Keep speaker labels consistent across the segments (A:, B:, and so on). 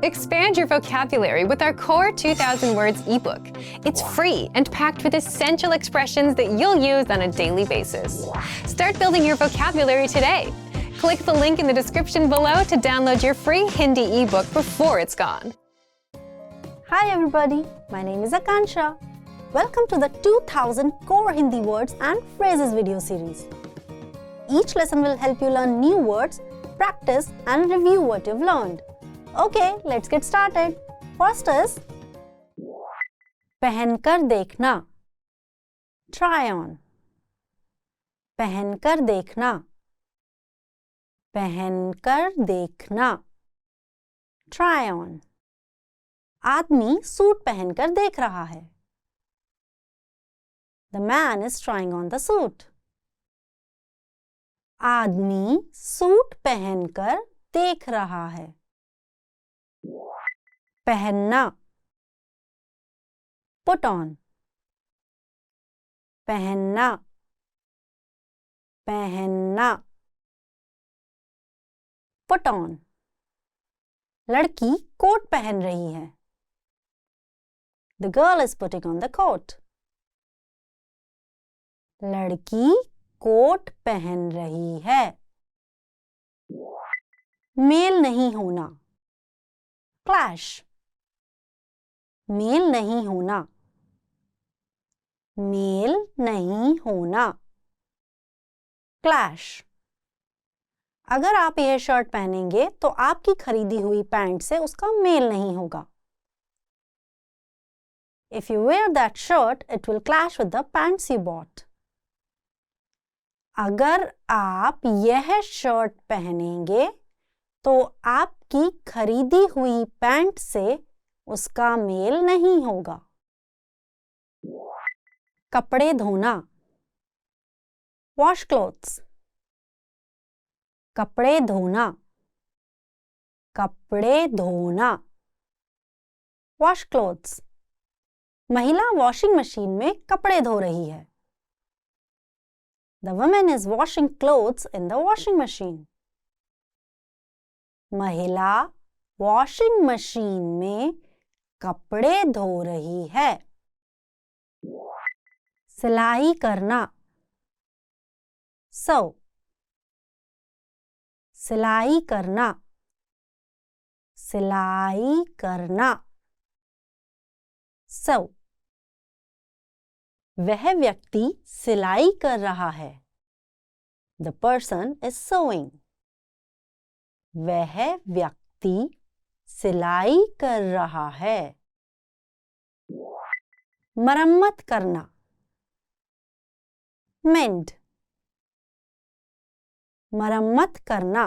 A: Expand your vocabulary with our Core 2000 Words ebook. It's free and packed with essential expressions that you'll use on a daily basis. Start building your vocabulary today. Click the link in the description below to download your free Hindi ebook before it's gone.
B: Hi everybody, my name is Akansha. Welcome to the 2000 Core Hindi Words and Phrases video series. Each lesson will help you learn new words, practice and review what you've learned. Okay, let's get started. First is पहनकर देखना. Try on. पहनकर देखना. पहनकर देखना. Try on. आदमी suit पहनकर देख रहा है. The man is trying on the suit. आदमी सूट पहनकर देख रहा है. पहनना. Put on. पहनना. पहनना. Put on. लड़की कोट पहन रही है. The girl is putting on the coat. लड़की कोट पहन रही है. मेल नहीं होना. Clash. मेल नहीं होना. मेल नहीं होना. Clash. अगर आप यह शर्ट पहनेंगे तो आपकी खरीदी हुई पैंट से उसका मेल नहीं होगा. If you wear that shirt, it will clash with the pants you bought. अगर आप यह शर्ट पहनेंगे तो आपकी खरीदी हुई पैंट से उसका मेल नहीं होगा. कपड़े धोना. Wash clothes. कपड़े धोना. कपड़े धोना. Wash clothes. महिला वॉशिंग मशीन में कपड़े धो रही है. The woman is washing clothes in the washing machine. महिला वॉशिंग मशीन में कपड़े धो रही है. सिलाई करना. Sew. सिलाई करना. सिलाई करना. Sew. वह व्यक्ति सिलाई कर रहा है. The person is sewing. वह व्यक्ति सिलाई कर रहा है. मरम्मत करना. Mend. मरम्मत करना.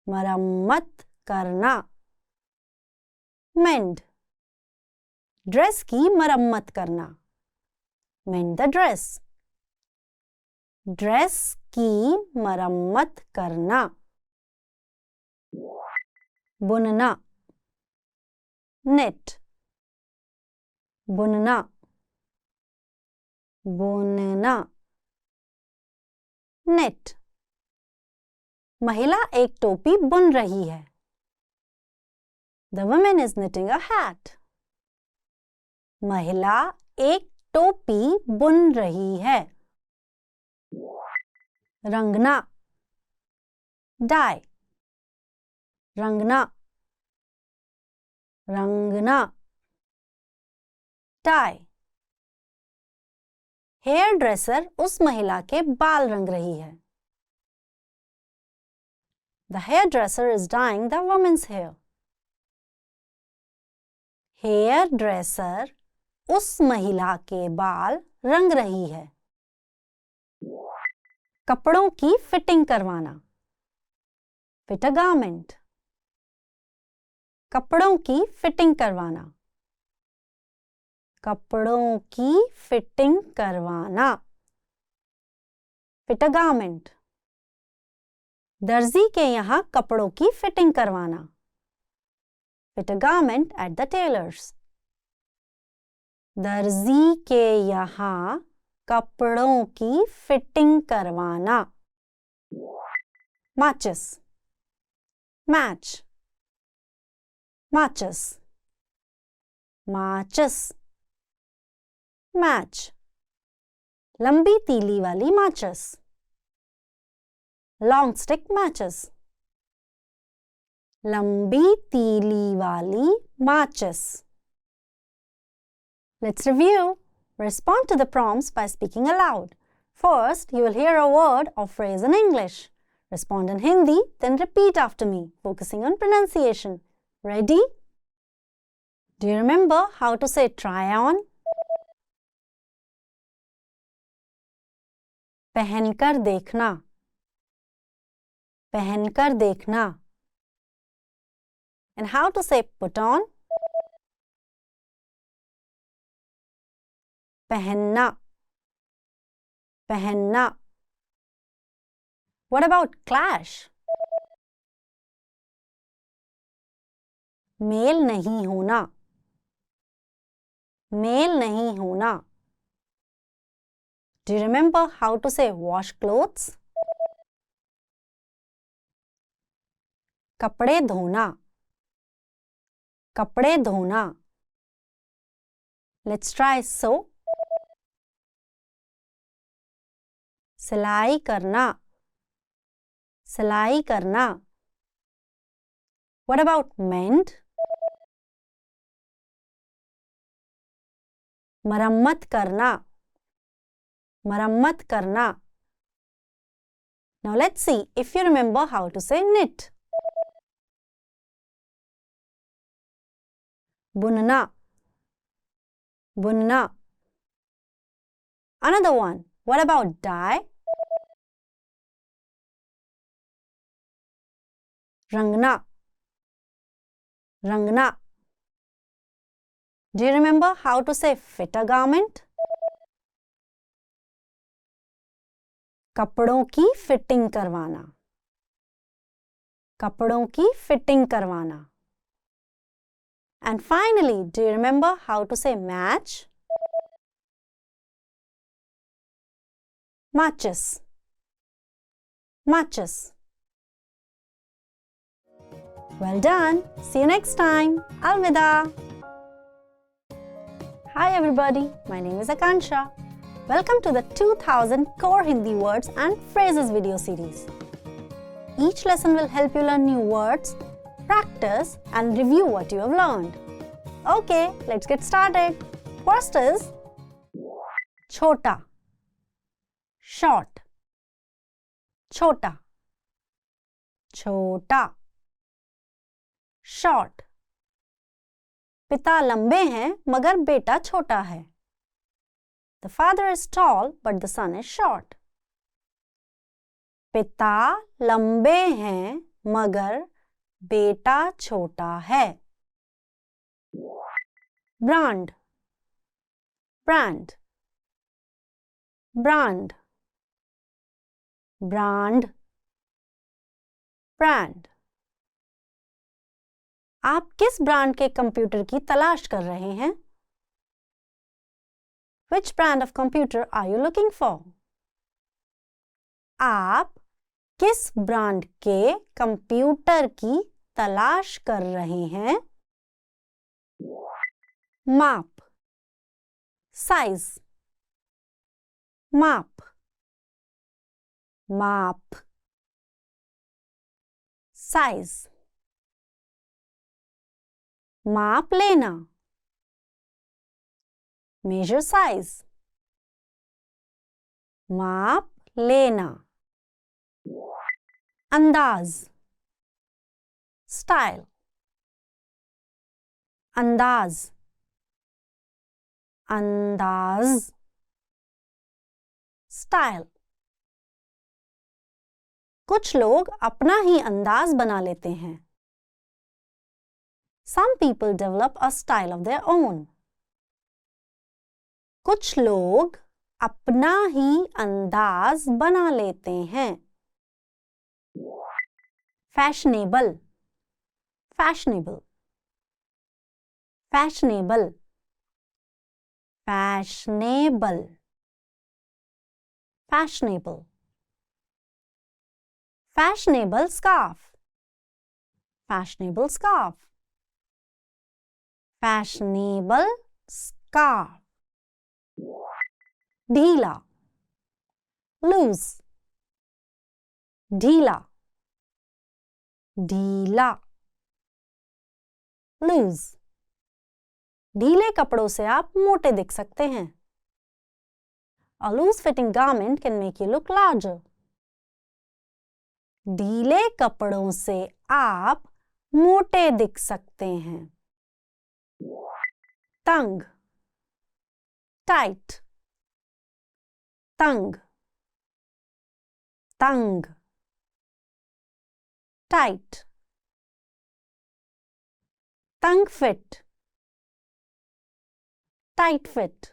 B: मरम्मत करना. Mend. ड्रेस की मरम्मत करना. Mend the dress. ड्रेस की मरम्मत करना. बुनना. Knit. बुनना. बुनना. Knit. महिला एक टोपी बुन रही है. The woman is knitting a hat. महिला एक टोपी बुन रही है. रंगना. Dye. रंगना. रंगना. Dye. हेयर ड्रेसर उस महिला के बाल रंग रही है. The hairdresser is dyeing the woman's hair. Hairdresser उस महिला के बाल रंग रही है. कपड़ों की फिटिंग करवाना. Fit a garment. कपड़ों की फिटिंग करवाना. कपड़ों की फिटिंग करवाना. Fit a garment. दर्जी के यहाँ कपड़ों की फिटिंग करवाना. Fit a garment at the tailor's. दर्जी के यहाँ कपड़ों की फिटिंग करवाना. Matches. Match. Matches. Matches. Match. लंबी तीली वाली matches. Long stick matches. लंबी तीली वाली matches. Let's review. Respond to the prompts by speaking aloud. First, you will hear a word or phrase in English. Respond in Hindi, then repeat after me, focusing on pronunciation. Ready? Do you remember how to say try on? पहनकर देखना. पहनकर देखना. And how to say put on? पहनना. पहनना. What about clash? Mail नहीं होना. Mail नहीं होना. Do you remember how to say wash clothes? कपड़े धोना. कपड़े धोना. Let's try sew. सिलाई करना. सिलाई करना. What about mend? मरम्मत करना. मरम्मत करना. Now let's see if you remember how to say knit. बुनना. बुनना. Another one. What about dye? Rangana. Rangana. Do you remember how to say fit a garment? कपड़ों की फिटिंग करवाना. कपड़ों की फिटिंग करवाना. And finally, do you remember how to say match? Matches. Matches. Well done. See you next time. Alvida. Hi everybody. My name is Akansha. Welcome to the 2000 Core Hindi Words and Phrases video series. Each lesson will help you learn new words, practice and review what you have learned. Okay, let's get started. First is chota. Short. Chota. Chota. Short. पिता लंबे हैं मगर बेटा छोटा है. The father is tall but the son is short. पिता लंबे हैं मगर बेटा छोटा है. Brand. Brand. Brand. Brand. Brand. आप किस ब्रांड के कंप्यूटर की तलाश कर रहे हैं? Which brand of computer are you looking for? आप किस ब्रांड के कंप्यूटर की तलाश कर रहे हैं? माप. Size. माप. माप. Size. माप लेना. Measure size. माप लेना. अंदाज. Style. अंदाज. अंदाज. Style. कुछ लोग अपना ही अंदाज बना लेते हैं. Some people develop a style of their own. कुछ लोग अपना ही अंदाज बना लेते हैं. Fashionable. Fashionable. Fashionable. Fashionable. Fashionable. Fashionable scarf. Fashionable scarf. fashionable scarf. ढीला, loose, ढीला, ढीला, loose. ढीले कपड़ों से आप मोटे दिख सकते हैं. A loose fitting garment can make you look larger. ढीले कपड़ों से आप मोटे दिख सकते हैं. तंग, tight, तंग, तंग, tight. तंग fit, tight fit,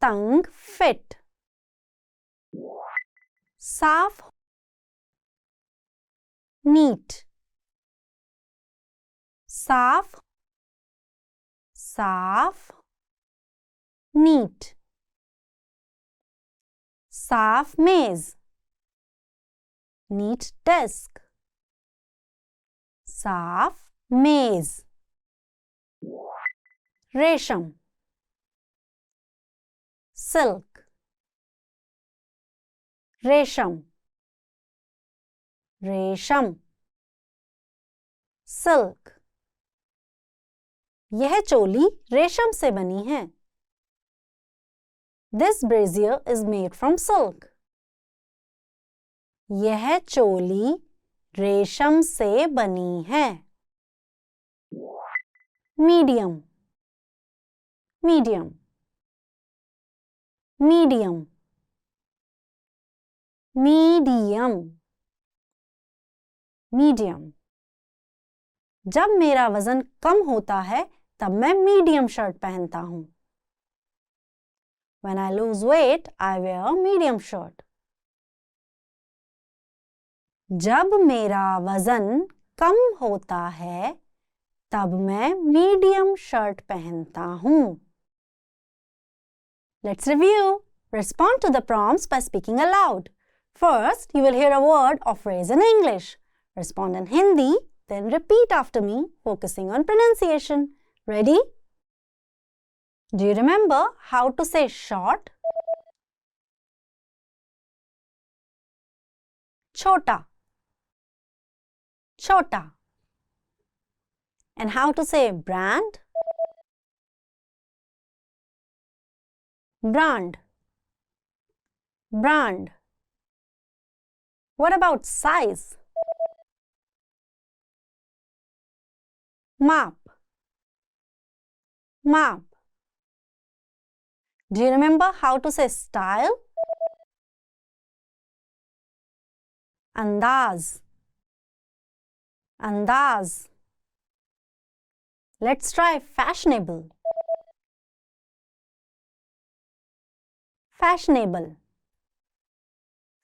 B: तंग fit. साफ, neat, साफ, साफ, neat. साफ मेज, neat desk, साफ मेज. रेशम, silk, रेशम, रेशम, silk. यह चोली रेशम से बनी है. This brassiere is made from silk. यह चोली रेशम से बनी है. Medium, medium, medium, medium, medium. जब मेरा वजन कम होता है तब मैं मीडियम शर्ट पहनता हूँ. When I lose weight, I wear a medium shirt. जब मेरा वजन कम होता है तब मैं मीडियम शर्ट पहनता हूँ. Let's review. Respond to the prompts by speaking aloud. First, you will hear a word or phrase in English. Respond in Hindi, then repeat after me, focusing on pronunciation. Ready? Do you remember how to say short? Chota. Chota. And how to say brand? Brand. Brand. What about size? Map. Map. Do you remember how to say style? Andaz. Andaz. Let's try fashionable. Fashionable.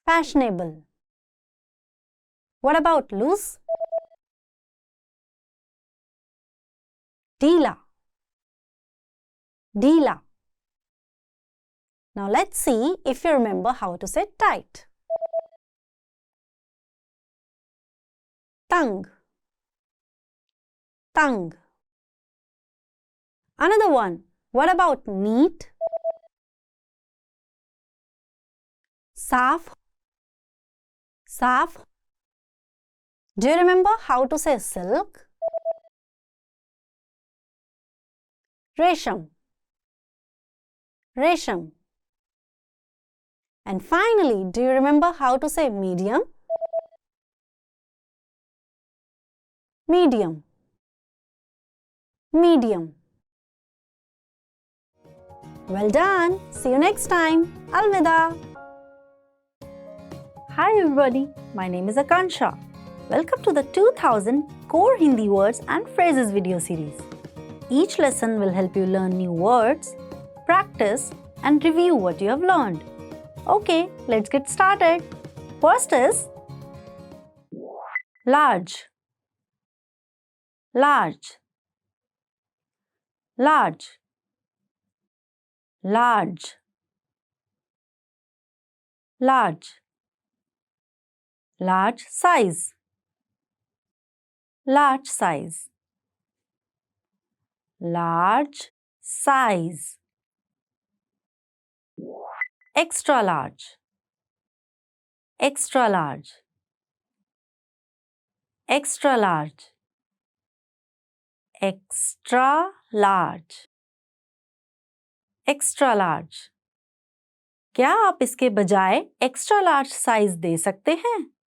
B: Fashionable. What about loose? Deela. Deela. Now let's see if you remember how to say tight. Tongue. Tongue. Another one. What about neat? Saaf. Saaf. Do you remember how to say silk? Resham. Resham. And finally, do you remember how to say medium? Medium. Medium. Well done. See you next time. Alvida. Hi everybody. My name is Akansha. Welcome to the 2000 Core Hindi Words and Phrases video series. Each lesson will help you learn new words, practice and review what you have learned. Okay, let's get started. First is large. Large. Large. Large. Large. Large size. Large size. large size, extra large, extra large, extra large, extra large, extra large. क्या आप इसके बजाय extra large size दे सकते हैं?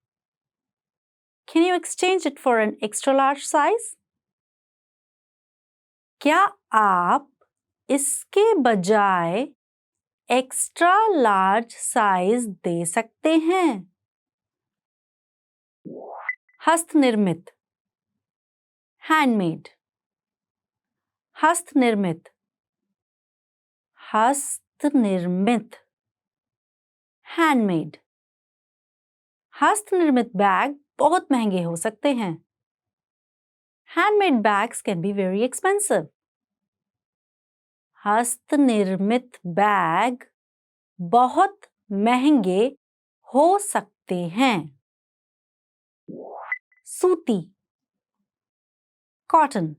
B: Can you exchange it for an extra large size? क्या आप इसके बजाय extra large size दे सकते हैं? हस्त निर्मित, handmade, हस्त निर्मित, हस्त निर्मित, handmade. हस्त निर्मित बैग बहुत महंगे हो सकते हैं. Handmade bags can be very expensive. हस्त निर्मित बैग बहुत महंगे हो सकते हैं. सूती, cotton,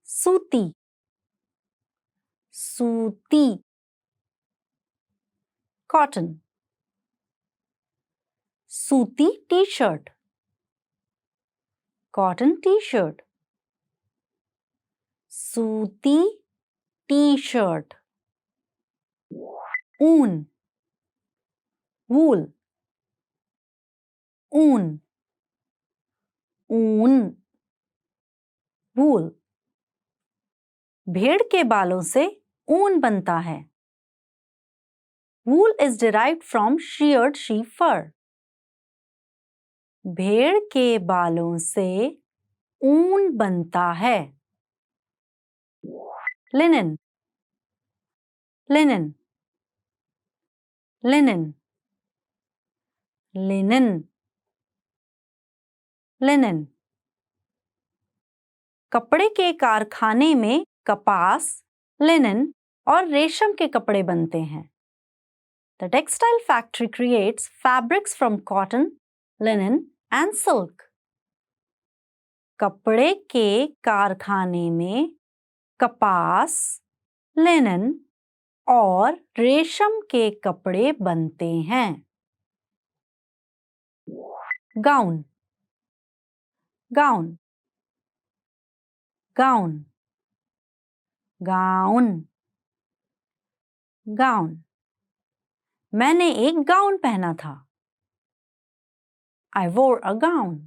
B: सूती, सूती, cotton. सूती टी-शर्ट, cotton टी-शर्ट, सूती टी-शर्ट. ऊन, wool, ऊन, ऊन, wool. भेड़ के बालों से ऊन बनता है. Wool is derived from sheared sheep fur. भेड़ के बालों से ऊन बनता है. Linen, linen, linen, linen, linen. कपड़े के कारखाने में कपास, लिनन और रेशम के कपड़े बनते हैं. The textile factory creates fabrics from cotton, linen and silk. कपड़े के कारखाने में कपास, लिनन और रेशम के कपड़े बनते हैं. Gown, gown, gown, gown, gown. मैंने एक गाउन पहना था. I wore a gown.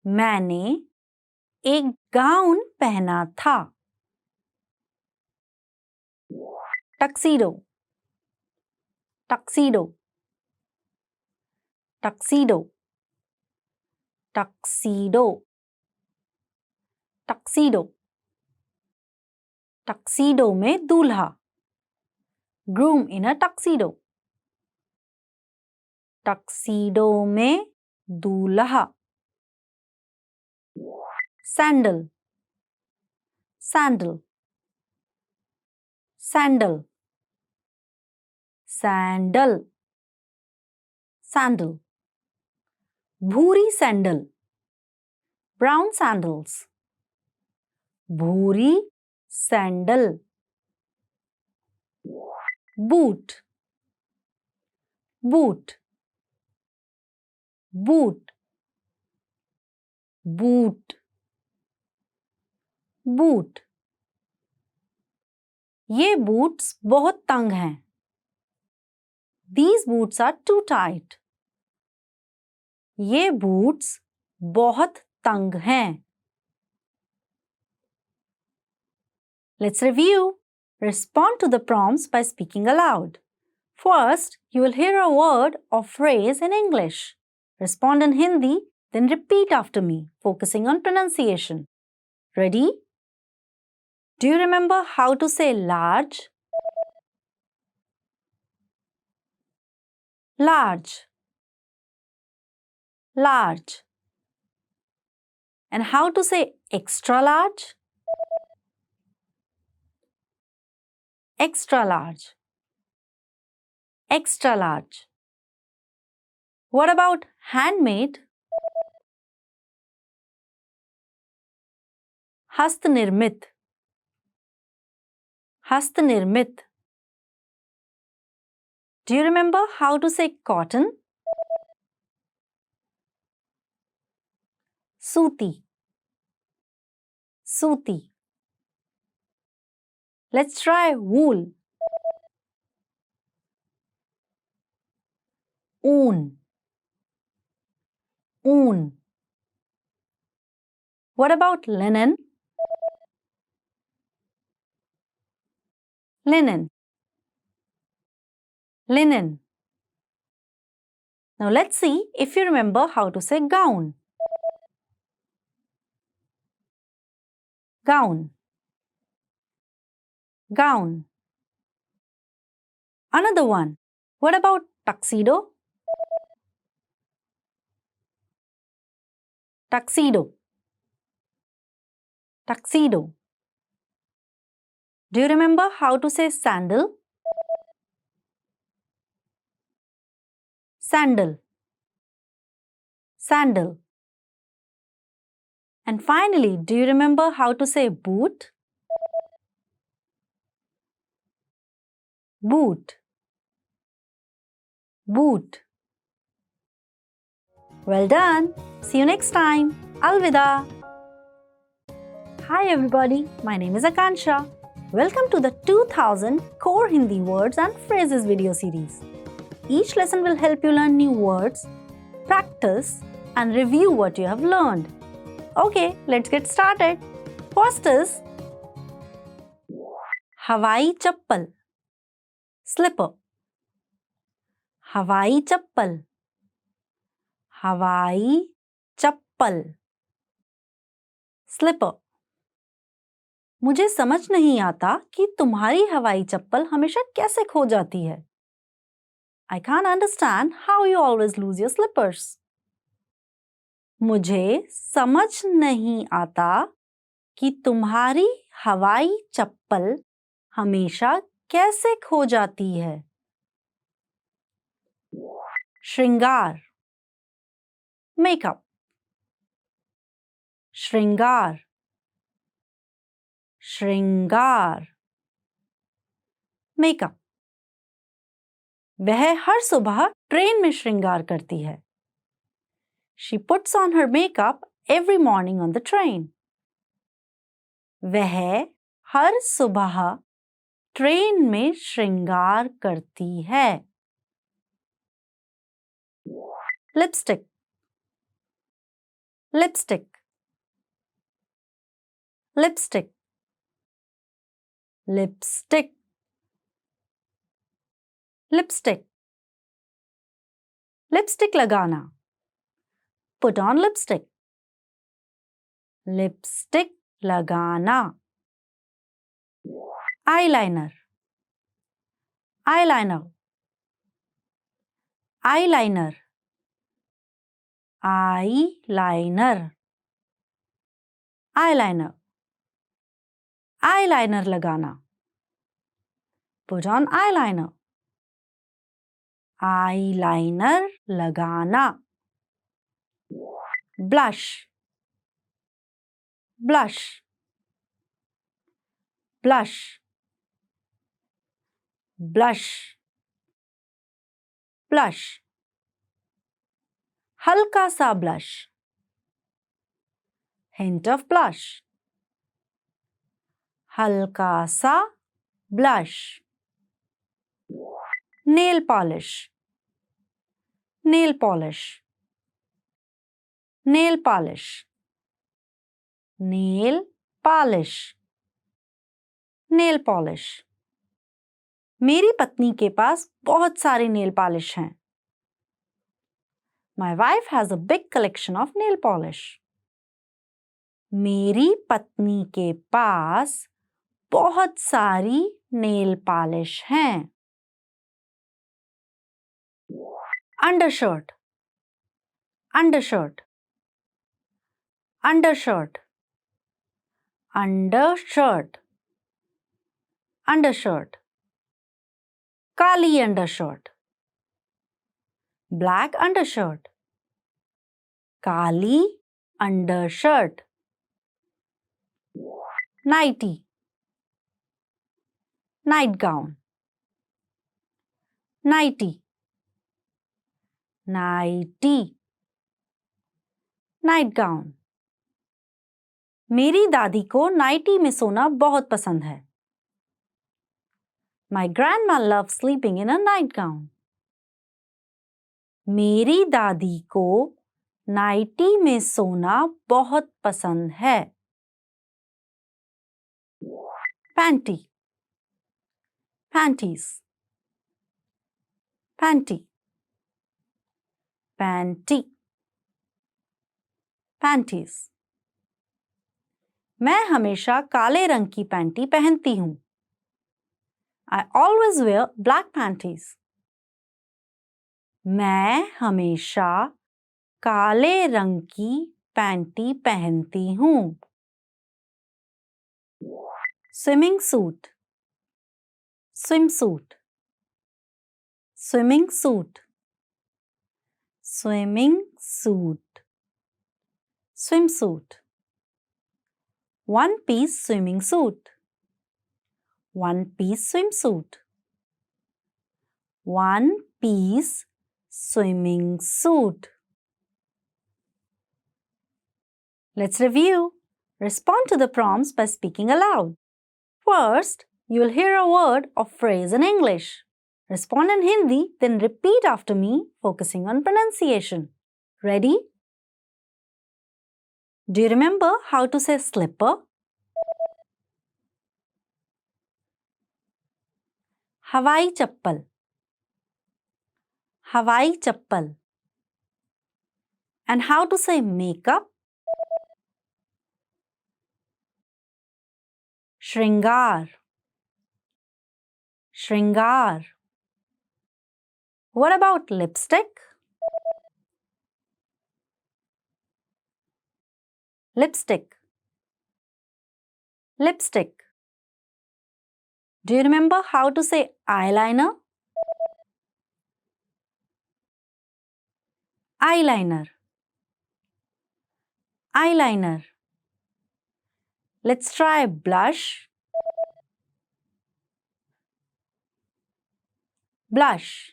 B: मैंने एक गाउन पहना था. Tuxedo, tuxedo, tuxedo, tuxedo, tuxedo. Tuxedo में दूल्हा. Groom in a tuxedo. Tuxedo में दूल्हा. Sandal, sandal, sandal, sandal, sandal. भूरी सैंडल, brown sandals. भूरी sandal. Boot, boot, boot, boot, boot. ये boots बहुत तंग हैं. These boots are too tight. ये boots बहुत तंग हैं. Let's review. Respond to the prompts by speaking aloud. First, you will hear a word or phrase in English. Respond in Hindi, then repeat after me, focusing on pronunciation. Ready? Do you remember how to say large? Large, large. And how to say extra large? Extra large, extra large. What about handmade? हस्तनिर्मित, हस्तनिर्मित. Do you remember how to say cotton? सूती, सूती. Let's try wool. ऊन, ऊन. What about linen? Linen, linen. Now let's see if you remember how to say gown. Gown, gown. Another one. What about tuxedo? Tuxedo, tuxedo. Do you remember how to say sandal? Sandal, sandal. And finally, do you remember how to say boot? Boot, boot. Well done. See you next time. Alvida. Hi everybody, my name is Akansha. Welcome to the 2000 Core Hindi Words and Phrases video series. Each lesson will help you learn new words, practice and review what you have learned. Okay, let's get started. First is हवाई चप्पल, slipper. हवाई चप्पल, हवाई चप्पल, slipper. मुझे समझ नहीं आता कि तुम्हारी हवाई चप्पल हमेशा कैसे खो जाती है. I can't understand how you always lose your slippers. मुझे समझ नहीं आता कि तुम्हारी हवाई चप्पल हमेशा कैसे खो जाती है. श्रृंगार, मेकअप. श्रृंगार, श्रृंगार, मेकअप. वह हर सुबह ट्रेन में श्रृंगार करती है. She puts on her makeup every morning on the train. वह हर सुबह ट्रेन में श्रृंगार करती है. Lipstick, lipstick, lipstick, lipstick, lipstick. Lipstick लगाना. Put on lipstick. लिपस्टिक लगाना. eyeliner, eyeliner, eyeliner, eyeliner, eyeliner. eyeliner लगाना. Put on eyeliner. eyeliner लगाना. blush, blush, blush, blush, blush. हल्का सा blush. Hint of blush. हल्का सा blush. nail polish, nail polish, nail polish, nail polish, nail polish. मेरी पत्नी के पास बहुत सारे nail polish हैं. My wife has a big collection of nail polish. मेरी पत्नी के पास बहुत सारी nail polish हैं. undershirt, undershirt, undershirt, undershirt, undershirt. काली undershirt. black undershirt. काली undershirt. nightie, nightgown, nightie, nightie, nightgown. मेरी दादी को नाइटी में सोना बहुत पसंद है. My grandma loves sleeping in a nightgown. मेरी दादी को नाइटी में सोना बहुत पसंद है. Panty, panties, panty, panty, panties. मैं हमेशा काले रंग की पैंटी पहनती हूँ. I always wear black panties. मैं हमेशा काले रंग की पैंटी पहनती हूँ. Swimming suit, swimsuit, swimming suit, swimming suit, swimsuit. One-piece swimming suit, one-piece swimsuit, one-piece swimming suit. Let's review. Respond to the prompts by speaking aloud. First, you will hear a word or phrase in English. Respond in Hindi, then repeat after me, focusing on pronunciation. Ready? Do you remember how to say slipper? हवाई चप्पल, हवाई चप्पल. And how to say makeup? श्रृंगार, श्रृंगार. What about lipstick? Lipstick, lipstick. Do you remember how to say eyeliner? Eyeliner, eyeliner. Let's try blush. Blush,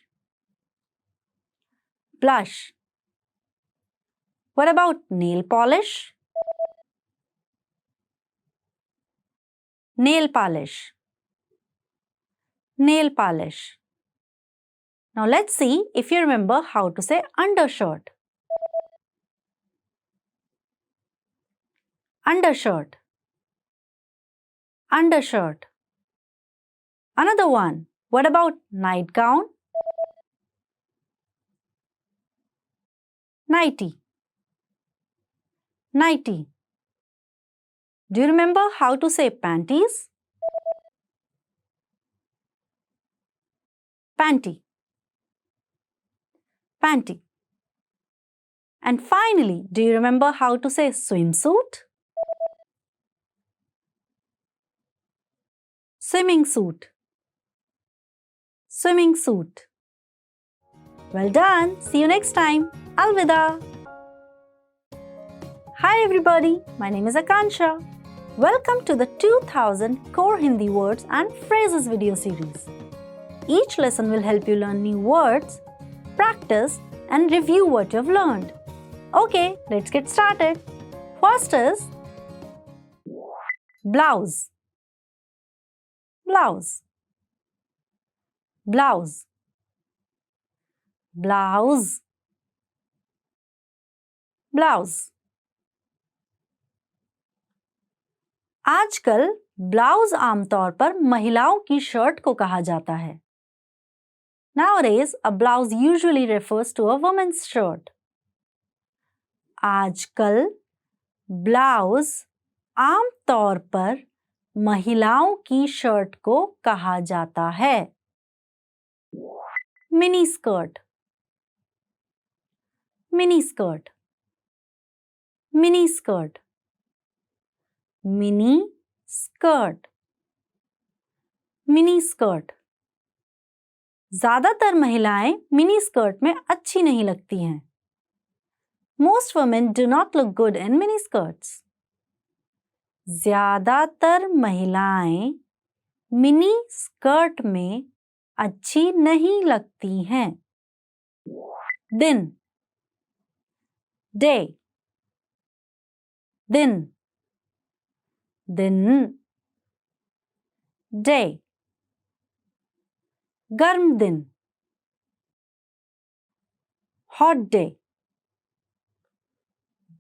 B: blush. What about nail polish? Nail polish, nail polish. Now let's see if you remember how to say undershirt. Undershirt, undershirt. Another one. What about nightgown? Nightie, nightie. Do you remember how to say panties? Panty, panty. And finally, do you remember how to say swimsuit? Swimming suit, swimming suit. Well done. See you next time. Alvida. Hi everybody. My name is Akansha. Welcome to the 2000 Core Hindi Words and Phrases video series. Each lesson will help you learn new words, practice and review what you've learned. Okay, let's get started. First is blouse. Blouse, blouse, blouse, blouse. आजकल blouse आमतौर पर महिलाओं की shirt को कहा जाता है. Nowadays, a blouse usually refers to a woman's shirt. आजकल ब्लाउज आमतौर पर महिलाओं की शर्ट को कहा जाता है. Mini skirt, mini skirt, mini skirt, mini skirt, mini skirt. ज्यादातर महिलाएं मिनी स्कर्ट में अच्छी नहीं लगती हैं. Most women do not look good in mini skirts. ज्यादातर महिलाएं मिनी स्कर्ट में अच्छी नहीं लगती हैं। दिन, डे, दिन, दिन, डे, गर्म दिन, हॉट डे,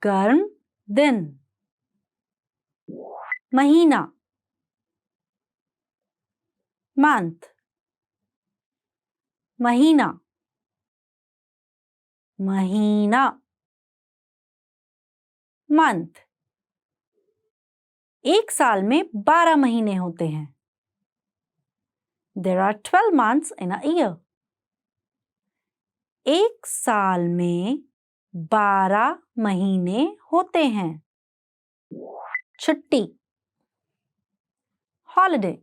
B: गर्म दिन, महीना, मंथ, महीना, महीना, मंथ। एक साल में 12 महीने होते हैं। There are 12 months in a year. एक साल में 12 महीने होते हैं। छुट्टी, हॉलिडे,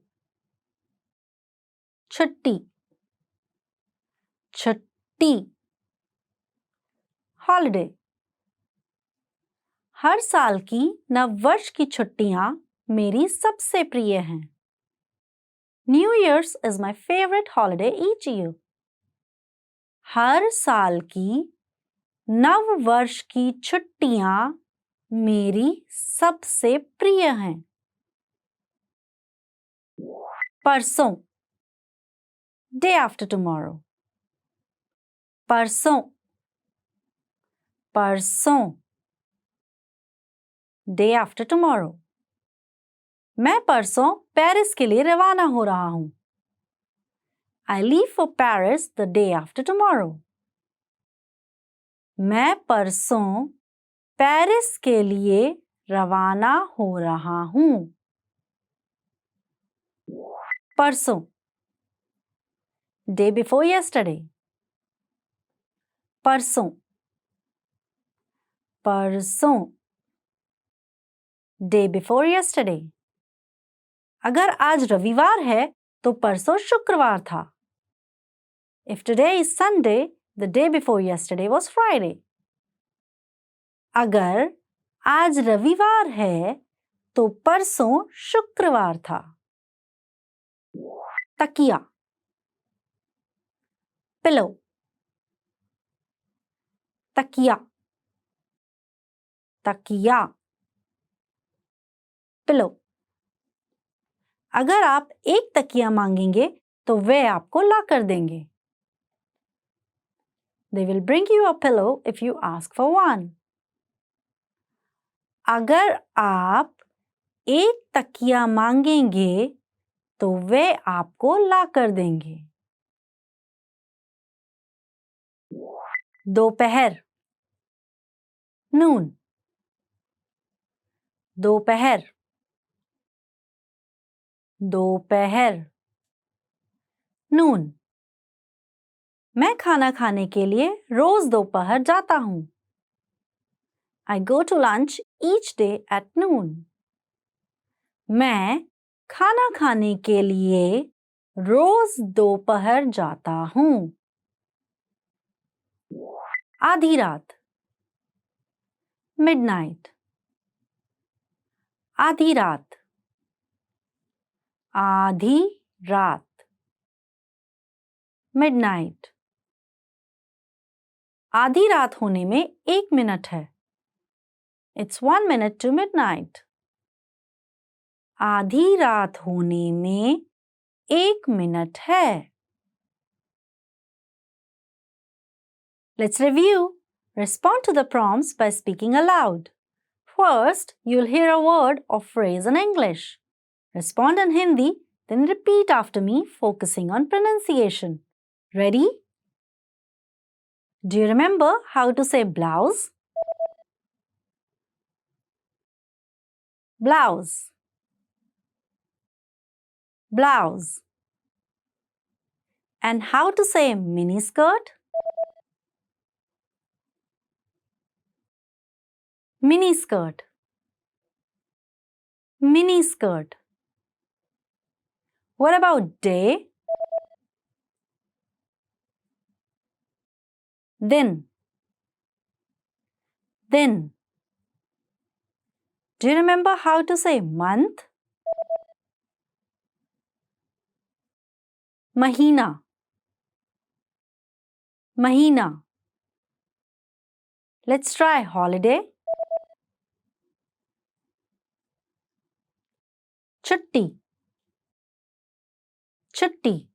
B: छुट्टी, छुट्टी, हॉलिडे। हर साल की नववर्ष की छुट्टियां मेरी सबसे प्रिय हैं। New Year's is my favorite holiday each year. हर साल की नववर्ष की छुट्टियां मेरी सबसे प्रिय हैं। परसों, day after tomorrow, परसों, परसों, day after tomorrow। मैं परसों पेरिस के लिए रवाना हो रहा हूं। I leave for Paris the day after tomorrow। मैं परसों पेरिस के लिए रवाना हो रहा हूं। परसों, day before yesterday, परसों, परसों, day before yesterday। अगर आज रविवार है तो परसों शुक्रवार था। If today is Sunday, the day before yesterday was Friday। अगर आज रविवार है तो परसों शुक्रवार था। तकिया, पिलो, तकिया, तकिया, पिलो। अगर आप एक तकिया मांगेंगे तो वे आपको ला कर देंगे। They will bring you a pillow if you ask for one। अगर आप एक तकिया मांगेंगे तो वे आपको ला कर देंगे। दोपहर, नून, दोपहर, दोपहर, नून। मैं खाना खाने के लिए रोज दोपहर जाता हूं। I go to lunch each day at noon। मैं खाना खाने के लिए रोज दोपहर जाता हूं। आधी रात, midnight, आधी रात, आधी रात, midnight। आधी रात होने में 1 मिनट है। It's 1 minute to midnight। आधी रात होने में 1 मिनट है। Let's review. Respond to the prompts by speaking aloud. First, you'll hear a word or phrase in English. Respond in Hindi, then repeat after me, focusing on pronunciation. Ready? Do you remember how to say blouse? Blouse, blouse. And how to say miniskirt? Miniskirt, miniskirt. What about day? Din, din. Do you remember how to say month? Mahina. Mahina. Let's try holiday. Chutti. Chutti.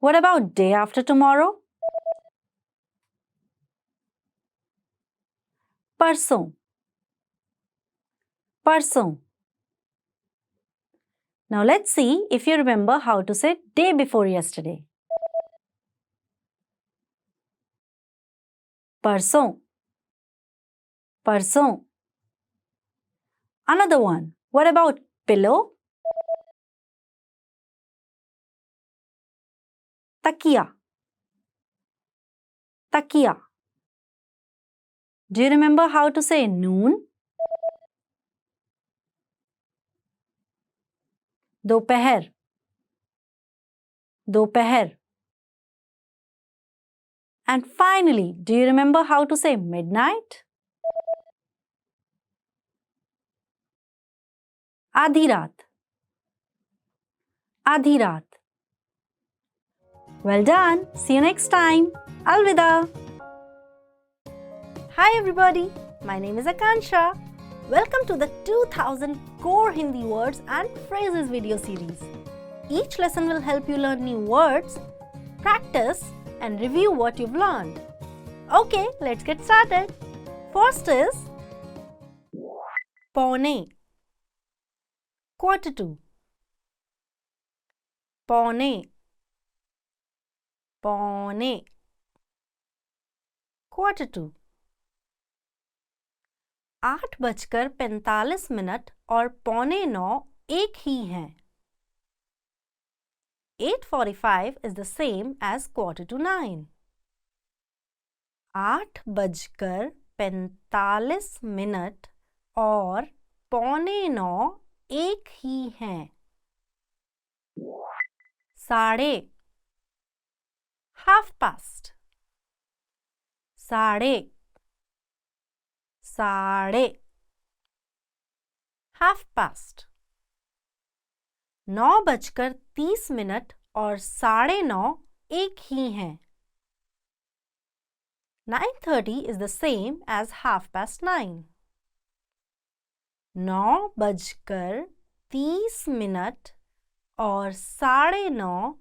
B: What about day after tomorrow? Parson. Parson. Now let's see if you remember how to say day before yesterday. Parson. Parson. Another one. What about pillow? Takia. Takia. Do you remember how to say noon? Dopeher. Dopeher. And finally, do you remember how to say midnight? Aadhi raat. Aadhi raat. Well done. See you next time. Alvida. Hi everybody. My name is Akansha. Welcome to the 2000 Core Hindi Words and Phrases video series. Each lesson will help you learn new words, practice and review what you've learned. Okay, let's get started. First is paune. Quarter to. Paune. Paune. Quarter to. 8:45 और 8:45 एक ही हैं. 8:45 is the same as 8:45. 8:45 और 8:45 एक ही हैं. साढ़े. Half past. साढ़े. साढ़े. Half past. 9:30 और 9:30 एक ही हैं. 9:30 is the same as 9:30. 9:30 और 9:30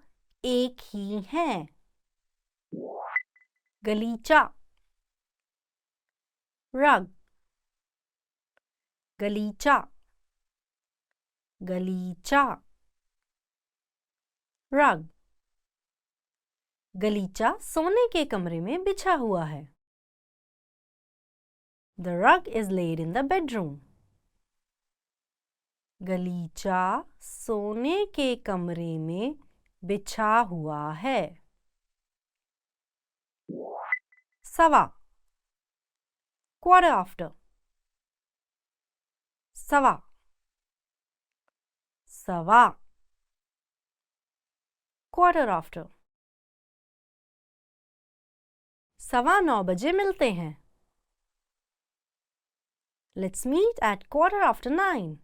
B: एक ही हैं. गलीचा. रग. गलीचा. गलीचा. रग. गलीचा सोने के कमरे में बिछा हुआ है. The rug is laid in the bedroom. गलीचा सोने के कमरे में बिछा हुआ है. सवा. Quarter after. सवा. सवा. Quarter after. 9:15 बजे मिलते हैं. Let's meet at 9:15.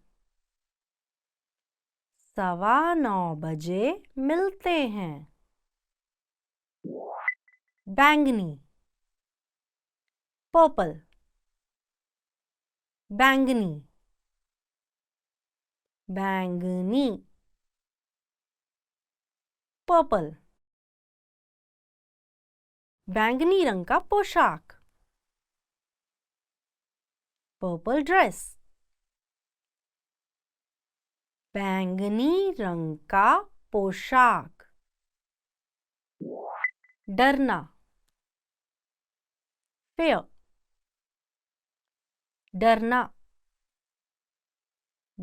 B: 9:15 बजे मिलते हैं. बैंगनी. Purple. बैंगनी. बैंगनी. Purple. बैंगनी रंग का पोशाक. Purple dress. बैंगनी रंग का पोशाक. डरना. Fear. डरना.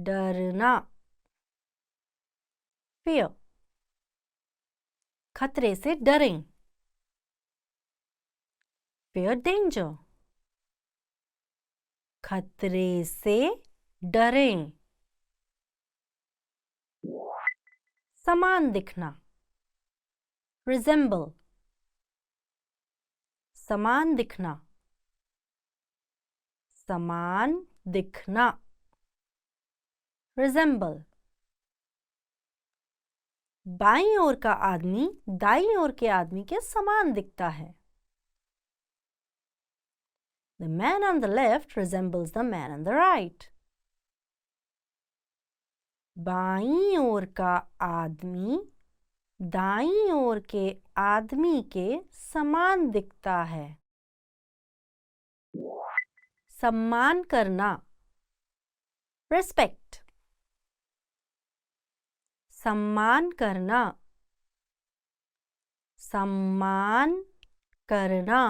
B: डरना. Fear. खतरे से डरें. Fear danger. खतरे से डरें. समान दिखना. Resemble. समान दिखना. समान दिखना, resemble. बाईं ओर का आदमी दाईं ओर के आदमी के समान दिखता है. The man on the left resembles the man on the right. बाईं ओर का आदमी दाईं ओर के आदमी के समान दिखता है. सम्मान करना, respect. सम्मान करना, सम्मान करना,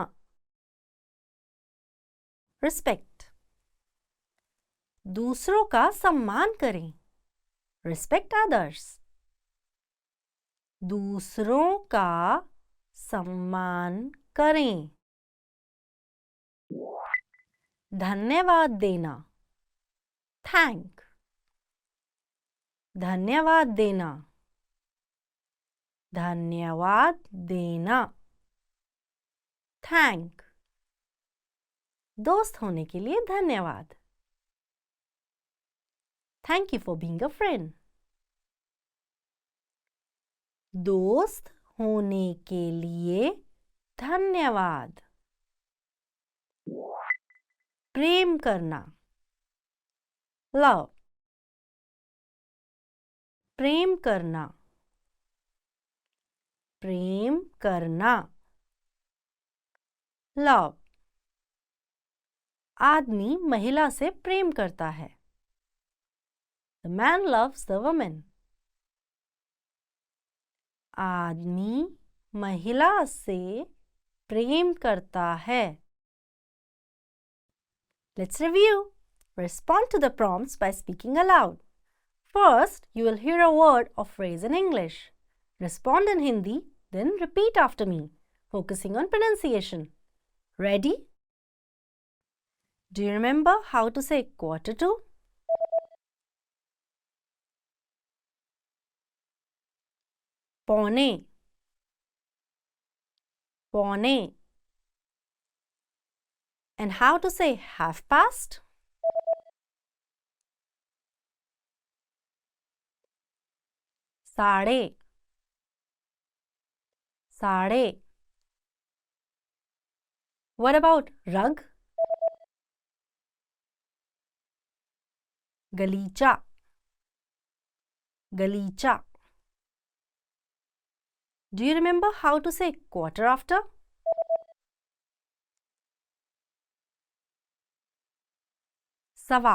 B: respect. दूसरों का सम्मान करें, respect others. दूसरों का सम्मान करें. धन्यवाद देना, thank. धन्यवाद देना, धन्यवाद देना, thank. दोस्त होने के लिए धन्यवाद. Thank you for being a friend. दोस्त होने के लिए धन्यवाद. प्रेम करना, love. प्रेम करना, प्रेम करना, love. आदमी महिला से प्रेम करता है. The man loves the woman. आदमी महिला से प्रेम करता है. Let's review. Respond to the prompts by speaking aloud. First, you will hear a word or phrase in English. Respond in Hindi, then repeat after me, focusing on pronunciation. Ready? Do you remember how to say quarter to? पौने, पौने. And how to say half past? साढ़े, साढ़े. What about rug? गलीचा, गलीचा. Do you remember how to say quarter after? सवा,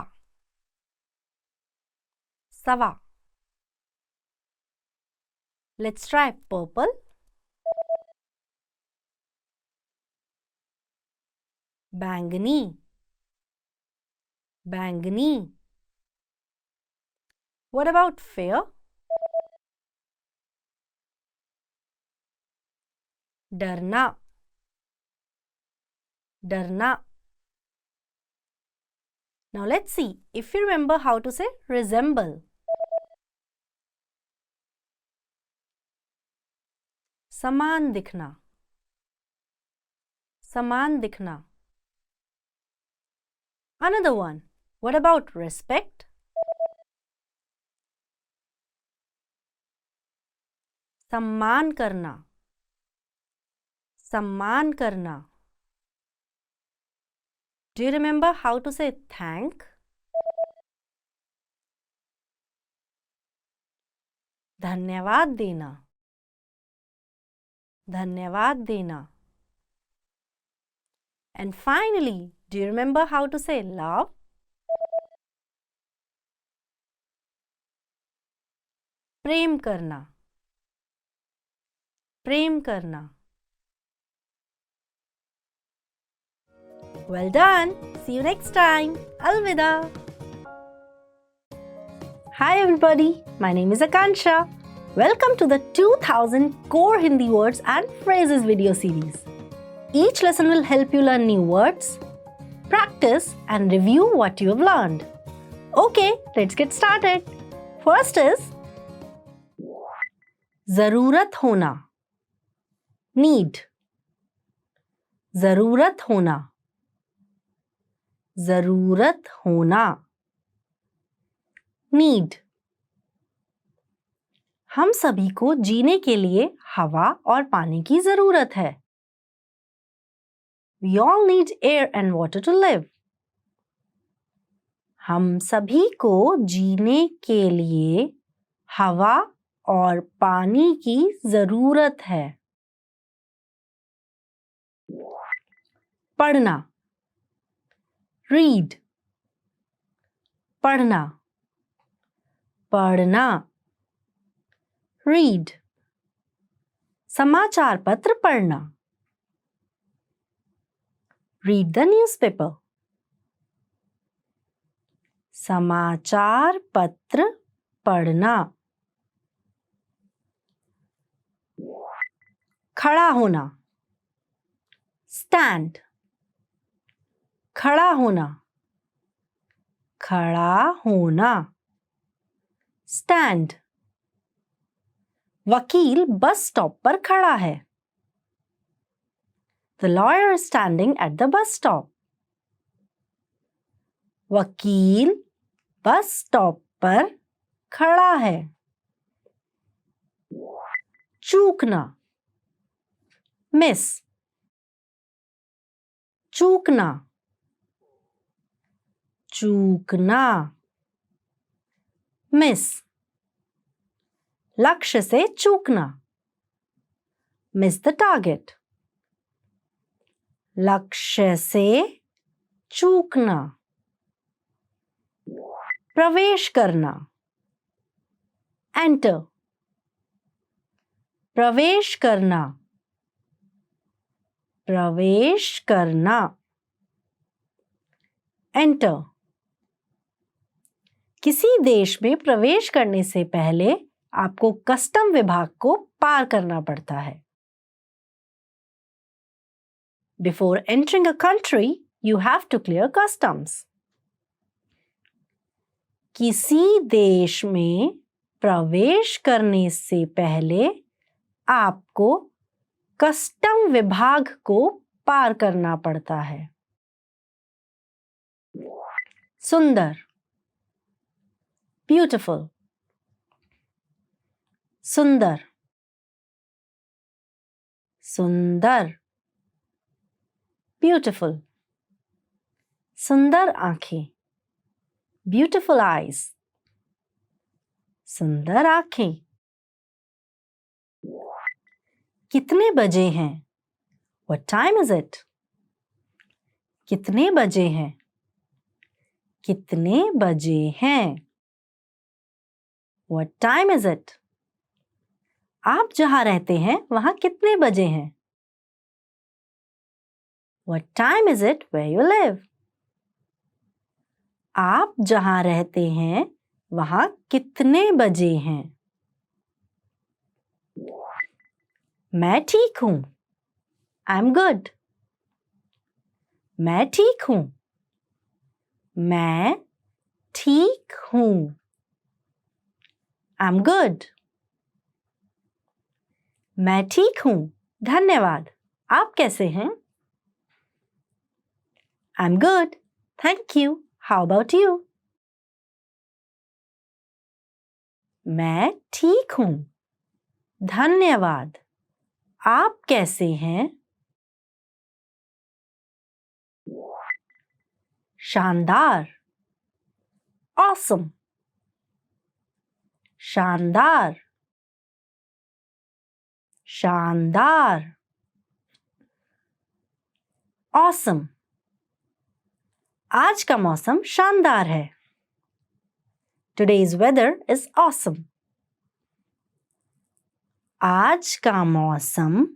B: सवा. Let's try purple. बैंगनी, बैंगनी. What about fair? डरना, डरना. Now let's see if you remember how to say resemble. समान दिखना, समान दिखना. Another one. What about respect? सम्मान करना, सम्मान करना. Do you remember how to say thank? धन्यवाद देना, धन्यवाद देना. And finally, do you remember how to say love? प्रेम करना, प्रेम करना. Well done. See you next time. Alvida. Hi everybody. My name is Akansha. Welcome to the 2000 Core Hindi Words and Phrases video series. Each lesson will help you learn new words, practice and review what you have learned. Okay, let's get started. First is ज़रूरत होना, need. ज़रूरत होना. जरूरत होना। Need. हम सभी को जीने के लिए हवा और पानी की जरूरत है। We all need air and water to live. हम सभी को जीने के लिए हवा और पानी की जरूरत है। पढ़ना। Read. पढ़ना। पढ़ना। Read. समाचार पत्र पढ़ना। Read the newspaper. समाचार पत्र पढ़ना। खड़ा होना। Stand. खड़ा होना। खड़ा होना। Stand. वकील बस स्टॉप पर खड़ा है। The lawyer is standing at the bus stop. वकील बस स्टॉप पर खड़ा है। चूकना। मिस। चूकना। चूकना। मिस। लक्ष्य से चूकना। Miss the target. लक्ष्य से चूकना। प्रवेश करना। एंटर। प्रवेश करना। प्रवेश करना। एंटर। किसी देश में प्रवेश करने से पहले आपको कस्टम विभाग को पार करना पड़ता है। Before entering a country, you have to clear customs. किसी देश में प्रवेश करने से पहले आपको कस्टम विभाग को पार करना पड़ता है। सुंदर। ब्यूटीफुल। सुंदर। सुंदर। ब्यूटीफुल। सुंदर आंखें। Beautiful eyes. सुंदर आंखें। कितने बजे हैं? What time is it? कितने बजे हैं? कितने बजे हैं? What time is it? आप जहां रहते हैं वहां कितने बजे हैं? What time is it where you live? आप जहां रहते हैं वहां कितने बजे हैं? मैं ठीक हूं। I'm good. मैं ठीक हूं। मैं ठीक हूं। I'm good. मैं ठीक हूं। धन्यवाद। आप कैसे हैं? I'm good. Thank you. How about you? मैं ठीक हूं। धन्यवाद। आप कैसे हैं? शानदार। Awesome. शानदार। शानदार। Awesome. आज का मौसम शानदार है। Today's weather is awesome. आज का मौसम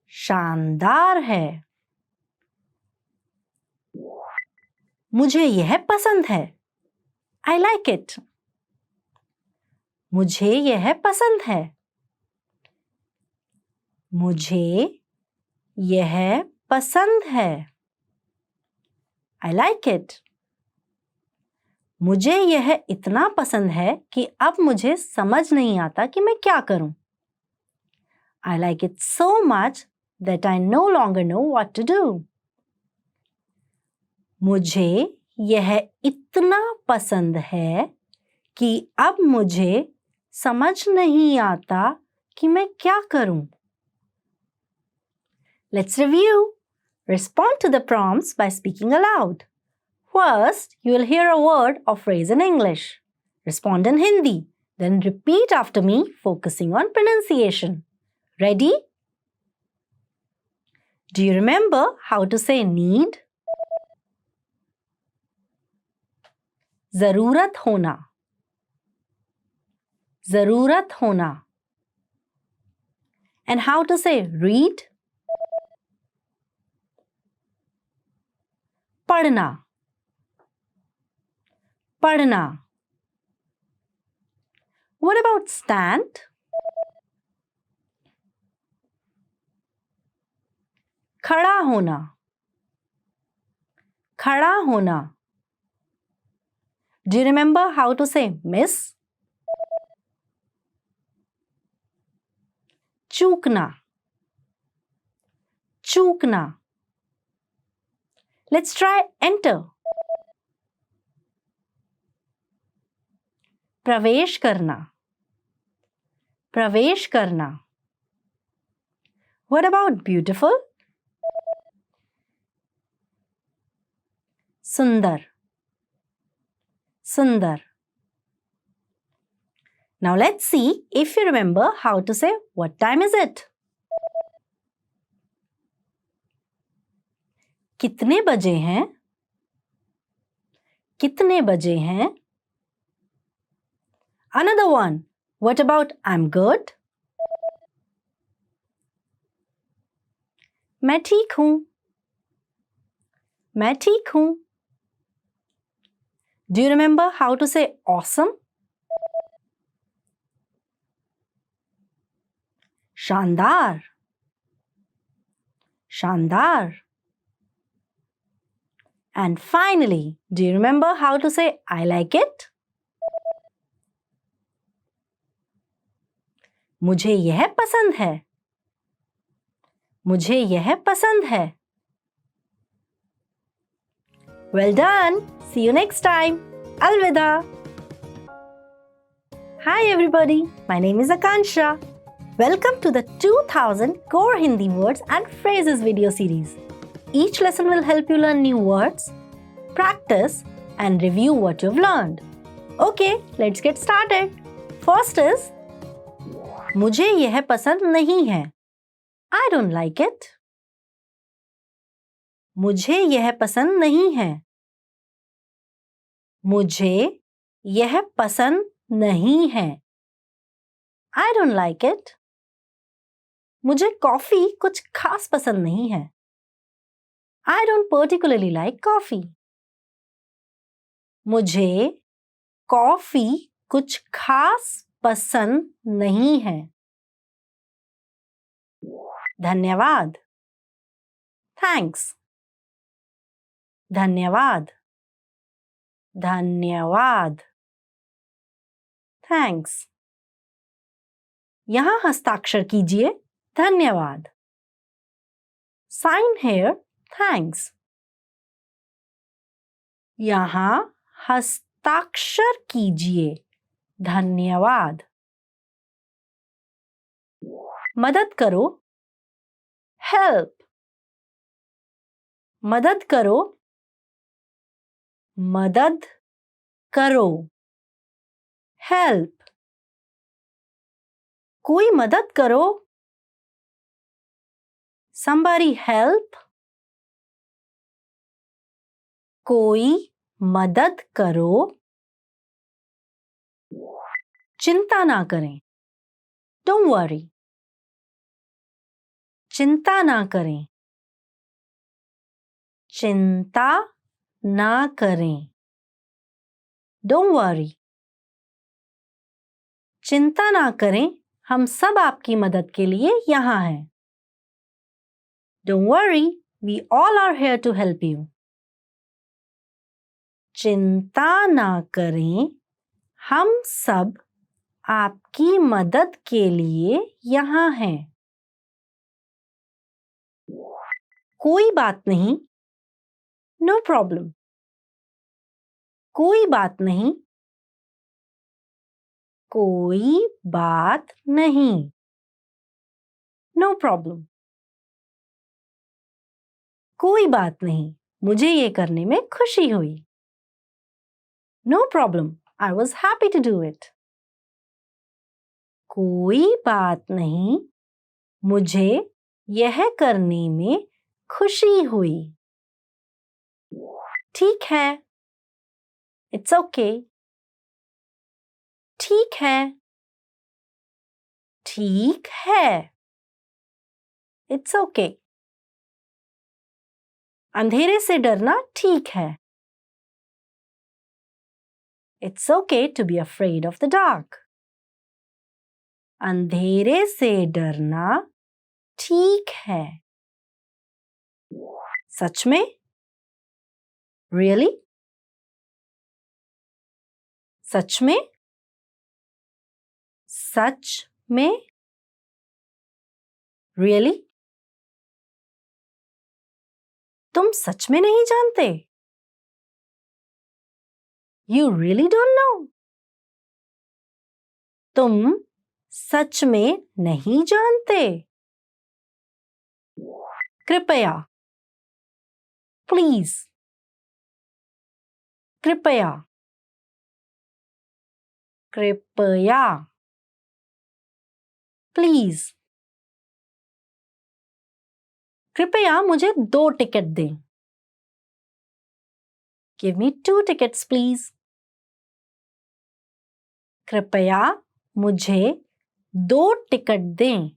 B: शानदार है। मुझे यह पसंद है। I like it. मुझे यह पसंद है। मुझे यह पसंद है। I like it. मुझे यह इतना पसंद है कि अब मुझे समझ नहीं आता कि मैं क्या करूं। I like it so much that I no longer know what to do. मुझे यह इतना पसंद है कि अब मुझे समझ नहीं आता कि मैं क्या करूं. Let's review. Respond to the prompts by speaking aloud. First, you will hear a word or phrase in English. Respond in Hindi. Then repeat after me, focusing on pronunciation. Ready? Do you remember how to say need? ज़रूरत होना. ज़रूरत होना. And how to say read? पढ़ना. पढ़ना. What about stand? खड़ा होना. खड़ा होना. Do you remember how to say miss? चूकना. चूकना. Let's try enter. प्रवेश करना. प्रवेश करना. What about beautiful? सुंदर. सुंदर. Now let's see if you remember how to say what time is it. कितने बजे हैं? कितने बजे हैं? Another one. What about I'm good? मैं ठीक हूं. मैं ठीक हूं. Do you remember how to say awesome? शानदार. शानदार. And finally, do you remember how to say I like it? मुझे यह पसंद है. मुझे यह पसंद है. Well done. See you next time. Alvida. Hi everybody. My name is Akansha. Welcome to the 2000 Core Hindi Words and Phrases video series. Each lesson will help you learn new words, practice and review what you've learned. Okay, let's get started. First is मुझे यह पसंद नहीं है. I don't like it. मुझे यह पसंद नहीं है. मुझे यह पसंद नहीं है. I don't like it. मुझे कॉफी कुछ खास पसंद नहीं है. I don't particularly like coffee. मुझे कॉफी कुछ खास पसंद नहीं है. धन्यवाद. Thanks. धन्यवाद. धन्यवाद. Thanks. यहाँ हस्ताक्षर कीजिए. धन्यवाद. Sign here. Thanks. यहाँ हस्ताक्षर कीजिए. धन्यवाद. मदद करो. Help. मदद करो. मदद करो. Help. कोई मदद करो. Somebody help. कोई मदद करो. चिंता ना करें. Don't worry. चिंता ना करें. चिंता ना करें. Don't worry. चिंता ना करें, हम सब आपकी मदद के लिए यहाँ हैं. Don't worry, we all are here to help you. चिंता ना करें, हम सब आपकी मदद के लिए यहाँ हैं. कोई बात नहीं. No problem. कोई बात नहीं, कोई बात नहीं, नो प्रॉब्लम। कोई बात नहीं, मुझे ये करने में खुशी हुई। No problem, I was happy to do it. कोई बात नहीं, मुझे यह करने में खुशी हुई। ठीक है, इट्स ओके। ठीक है, ठीक है, इट्स ओके। अंधेरे से डरना ठीक है। It's okay to be afraid of the dark. अंधेरे से डरना ठीक है। सच में? Really? सच में? सच में? Really? तुम सच में नहीं जानते? You really don't know? तुम सच में नहीं जानते? कृपया, प्लीज, कृपया, कृपया, प्लीज। कृपया मुझे 2 टिकट दें। Give me 2 tickets, please. कृपया मुझे 2 टिकट दें।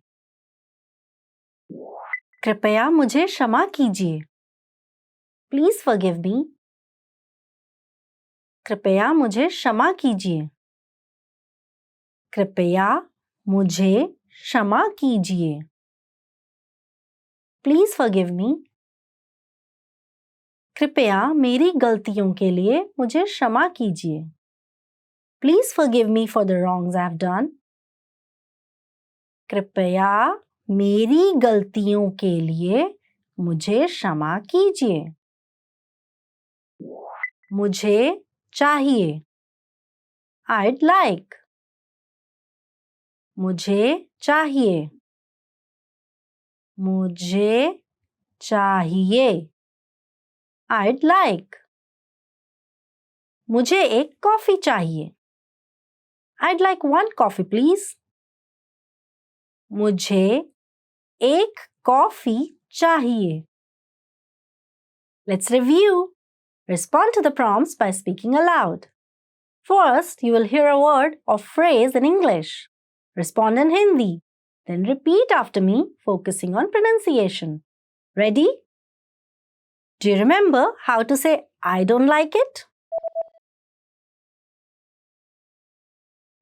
B: कृपया मुझे क्षमा कीजिए। Please forgive me. कृपया मुझे क्षमा कीजिए। कृपया मुझे क्षमा कीजिए। Please forgive me. कृपया मेरी गलतियों के लिए मुझे क्षमा कीजिए। Please forgive me for the wrongs I have done. कृपया मेरी गलतियों के लिए मुझे क्षमा कीजिए। मुझे चाहिए। I'd like. मुझे चाहिए। मुझे चाहिए। I'd like. मुझे एक कॉफी चाहिए। I'd like 1 coffee, please. मुझे एक कॉफी चाहिए। Let's review. Respond to the prompts by speaking aloud. First, you will hear a word or phrase in English. Respond in Hindi. Then repeat after me, focusing on pronunciation. Ready? Do you remember how to say I don't like it?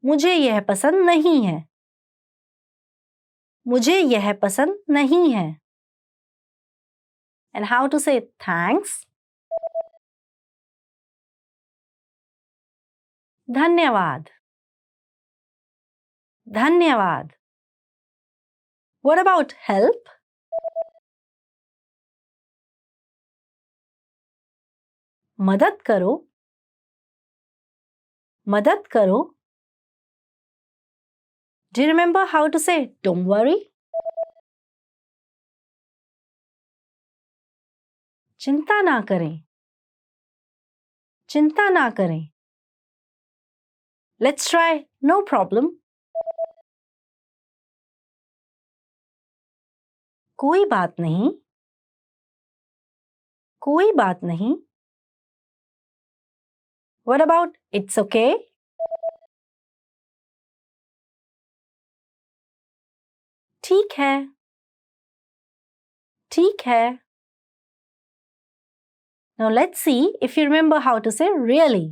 B: मुझे यह पसंद नहीं है। मुझे यह पसंद नहीं है। And how to say thanks? धन्यवाद। धन्यवाद। What about help? मदद करो। मदद करो। Do you remember how to say don't worry? चिंता ना करें। चिंता ना करें। Let's try no problem. कोई बात नहीं। कोई बात नहीं। What about it's okay? ठीक है। ठीक है। Now let's see if you remember how to say really.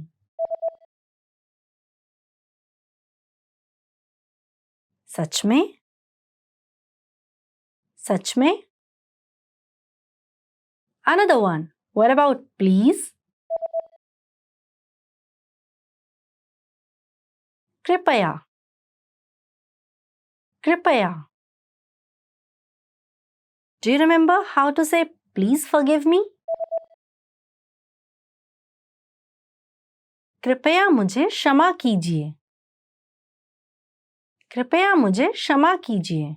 B: सच में? सच में? Another one. What about please? कृपया। कृपया। Do you remember how to say please forgive me?
C: कृपया मुझे क्षमा कीजिए। कृपया मुझे क्षमा कीजिए।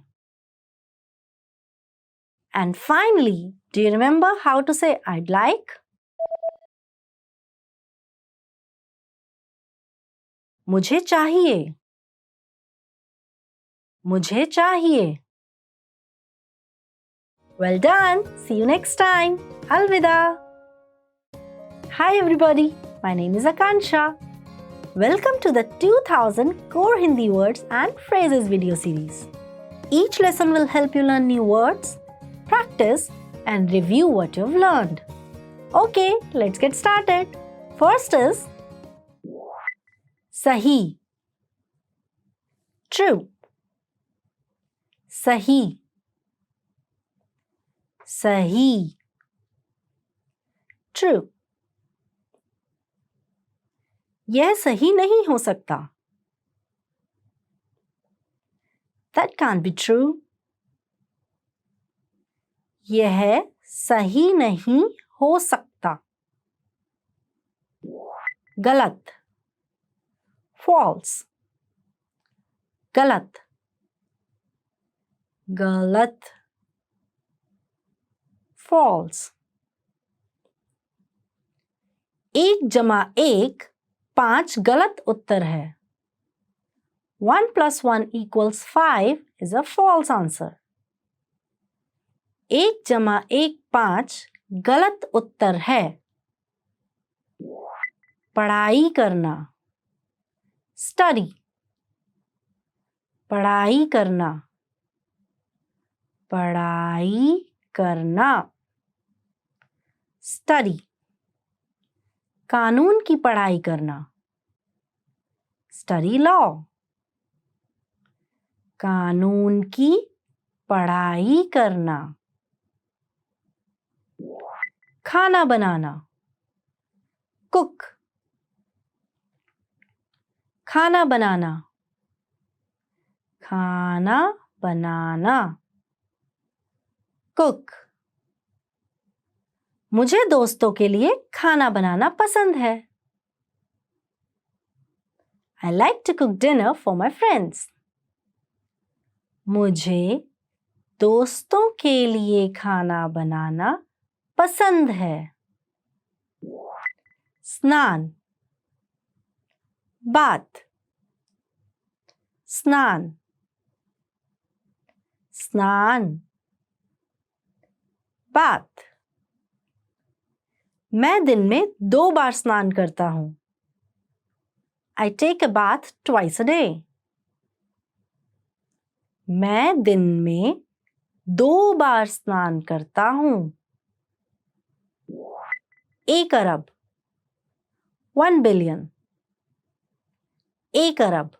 C: And finally, do you remember how to say I'd like? मुझे चाहिए। मुझे चाहिए। Well done. See you next time. Alvida. Hi everybody. My name is Akansha. Welcome to the 2000 Core Hindi Words and Phrases video series. Each lesson will help you learn new words, practice, and review what you've learned. Okay, let's get started. First is Sahi. True. Sahi. Sahi. True. यह सही नहीं हो सकता. That can't be true. यह सही नहीं हो सकता. गलत. False. गलत. गलत. False. 1 + 5 गलत उत्तर है. 1 + 1 = 5 is a false answer. 1 + 1 5 गलत उत्तर है. पढ़ाई करना. Study. पढ़ाई करना. पढ़ाई करना. Study. कानून की पढ़ाई करना. Study law. कानून की पढ़ाई करना. खाना बनाना. Cook. खाना बनाना. खाना बनाना. Cook. मुझे दोस्तों के लिए खाना बनाना पसंद है. I like to cook dinner for my friends. मुझे दोस्तों के लिए खाना बनाना पसंद है. स्नान. बाथ. स्नान. स्नान. बाथ. मैं दिन में 2 बार स्नान करता हूँ. I take a bath twice a day. मैं दिन में 2 बार स्नान करता हूँ. 1 अरब. 1 billion. 1 अरब.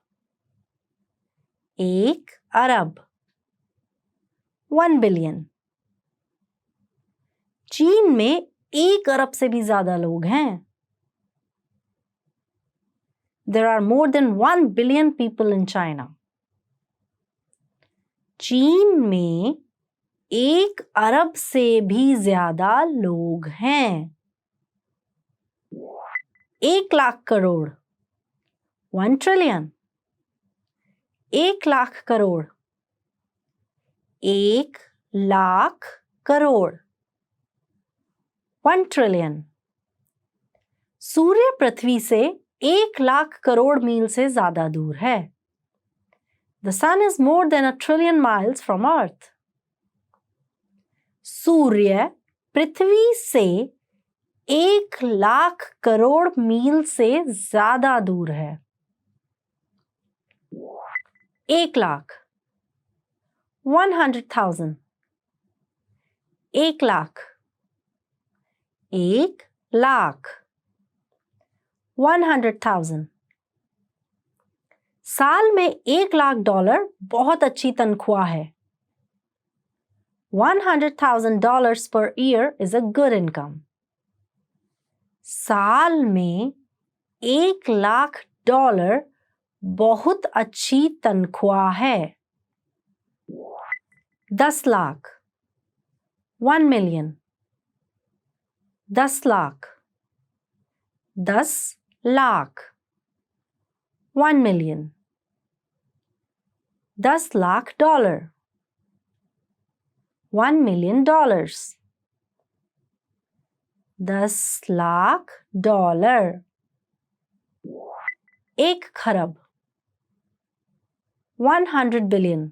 C: 1 अरब. 1 billion. चीन में 1 अरब से भी ज्यादा लोग हैं. There are more than 1 billion people in China. चीन में 1 अरब से भी ज्यादा लोग हैं. 1 लाख करोड़. 1 trillion. 1 लाख करोड़. 1 लाख करोड़. 1 trillion. सूर्य पृथ्वी से 1 लाख करोड़ मील से ज्यादा दूर है. The sun is more than 1 trillion miles from Earth. सूर्य पृथ्वी से 1 लाख करोड़ मील से ज्यादा दूर है. 1 लाख. 100,000. 1 लाख. 1 लाख. 100,000. साल में $1 लाख बहुत अच्छी तनख्वाह है. $100,000 per year is a good income. साल में $1 लाख बहुत अच्छी तनख्वाह है. 10 lakh. 1 million. 10 lakh. 10 lakh 1 million 10 lakh dollar 1 million dollars 10 lakh dollar 1 खरब 100 billion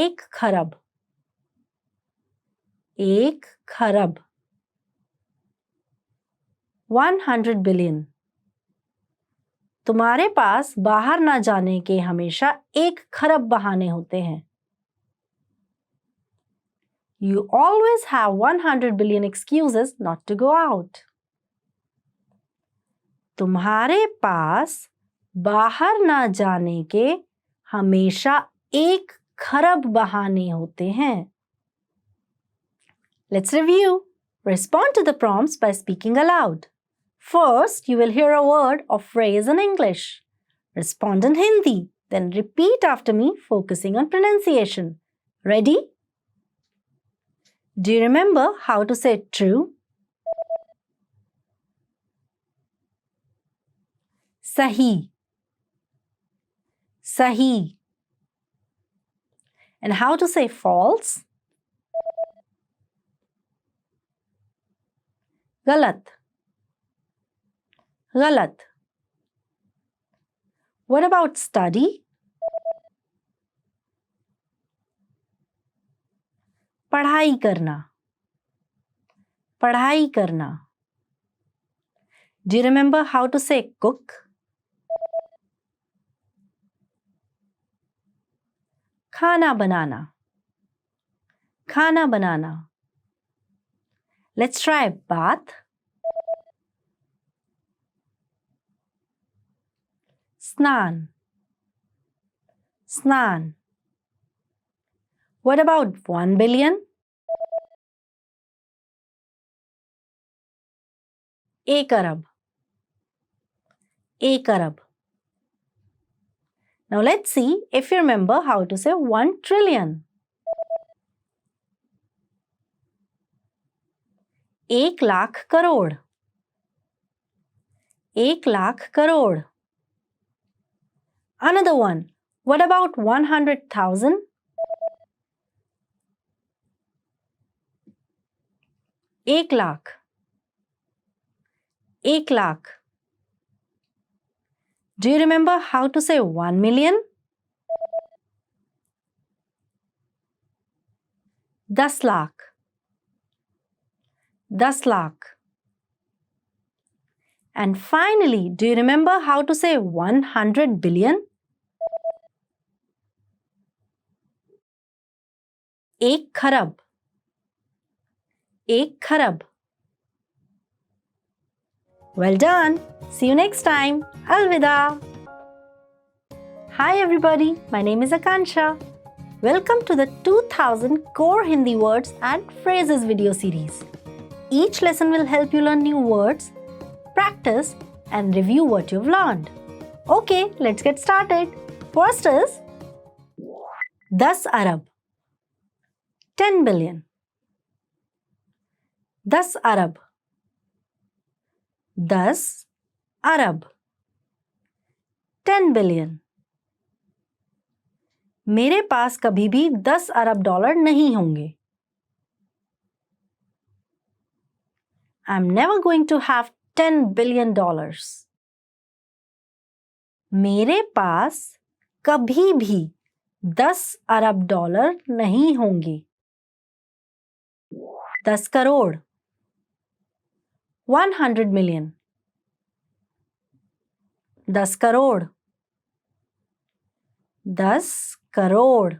C: 1 खरब 1 खरब 100 billion तुम्हारे पास बाहर ना जाने के हमेशा 1 खरब बहाने होते हैं. You always have 100 billion excuses not to go out. तुम्हारे पास बाहर ना जाने के हमेशा 1 खरब बहाने होते हैं. Let's review. Respond to the prompts by speaking aloud. First, you will hear a word or phrase in English. Respond in Hindi. Then repeat after me, focusing on pronunciation. Ready? Do you remember how to say true? Sahi. Sahi. And how to say false? Galat. Galat. What about study? पढ़ाई करना. पढ़ाई करना. Do you remember how to say cook? खाना बनाना. खाना बनाना. Let's try bath. स्नान. स्नान. What about 1 billion? 1 Arab. 1 Arab. Now let's see if you remember how to say 1 trillion. 1 lakh crore. 1 lakh crore. Another one. What about 100,000? 1 lakh. 1 lakh. Do you remember how to say 1 million? 10 lakh. 10 lakh. And finally, do you remember how to say 100 billion? 1 खरब. 1 खरब. Well done. See you next time. Alvida. Hi everybody. My name is Akansha. Welcome to the 2000 Core Hindi Words and Phrases video series. Each lesson will help you learn new words, practice and review what you've learned. Okay, let's get started. First is 10 Arab. 10 billion. 10 Arab. 10 Arab. 10 billion. मेरे पास कभी भी 10 अरब dollar नहीं होंगे. I'm never going to have 10 billion dollars. मेरे पास कभी भी 10 अरब dollar नहीं होंगे. 10 crore. 100 million. 10 crore. 10 crore.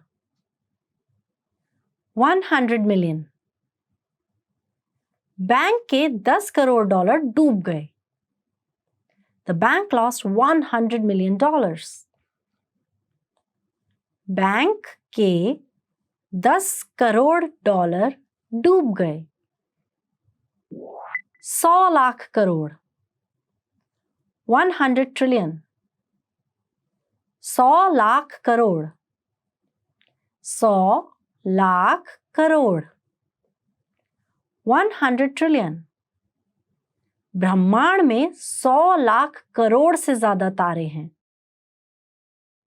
C: 100 million. Bank के 10 करोड़ डॉलर डूब गए. The bank lost 100 million dollars. Bank के 10 करोड़ डॉलर डूब गए. 100 लाख करोड़. 100 trillion. 100 लाख करोड़. 100 लाख करोड़. 100 trillion. ब्रह्मांड में 100 लाख करोड़ से ज्यादा तारे हैं.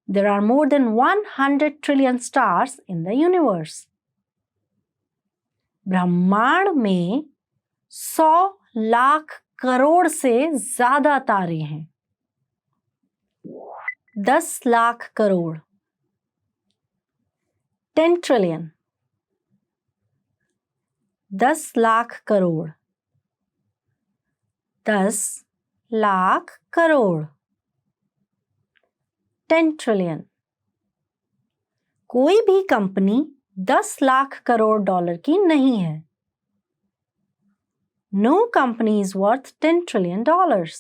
C: There are more than 100 trillion stars in the universe. ब्रह्मांड में 100 लाख करोड़ से ज्यादा तारे हैं. 10 लाख करोड़ 10 trillion. 10 लाख करोड़ 10 लाख करोड़ 10 trillion. कोई भी कंपनी 10 लाख करोड़ डॉलर की नहीं है. No company is worth 10 trillion dollars.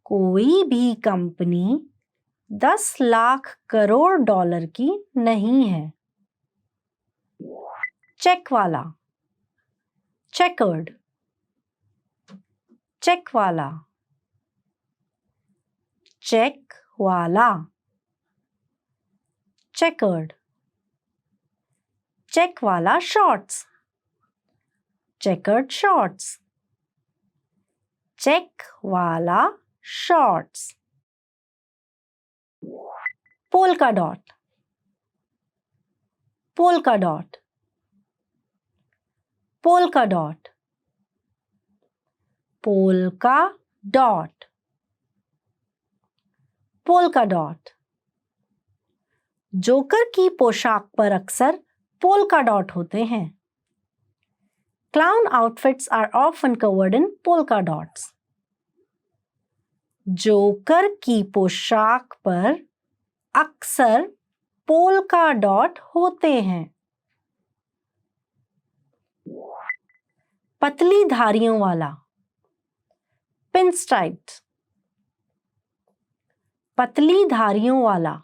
C: कोई भी कंपनी 10 लाख करोड़ डॉलर की नहीं है. चेक वाला checkered. चेक वाला चेक वाला checkered. चेक वाला शॉर्ट्स checkered shorts. चेक वाला shorts. Polka dot polka dot polka dot polka dot polka dot. Joker की पोशाक पर अक्सर पोल्का डॉट होते हैं. Clown outfits are often covered in polka dots. Joker की पोशाक पर अक्सर पोल्का डॉट होते हैं. पतली धारियों वाला pinstriped. पतली धारियों वाला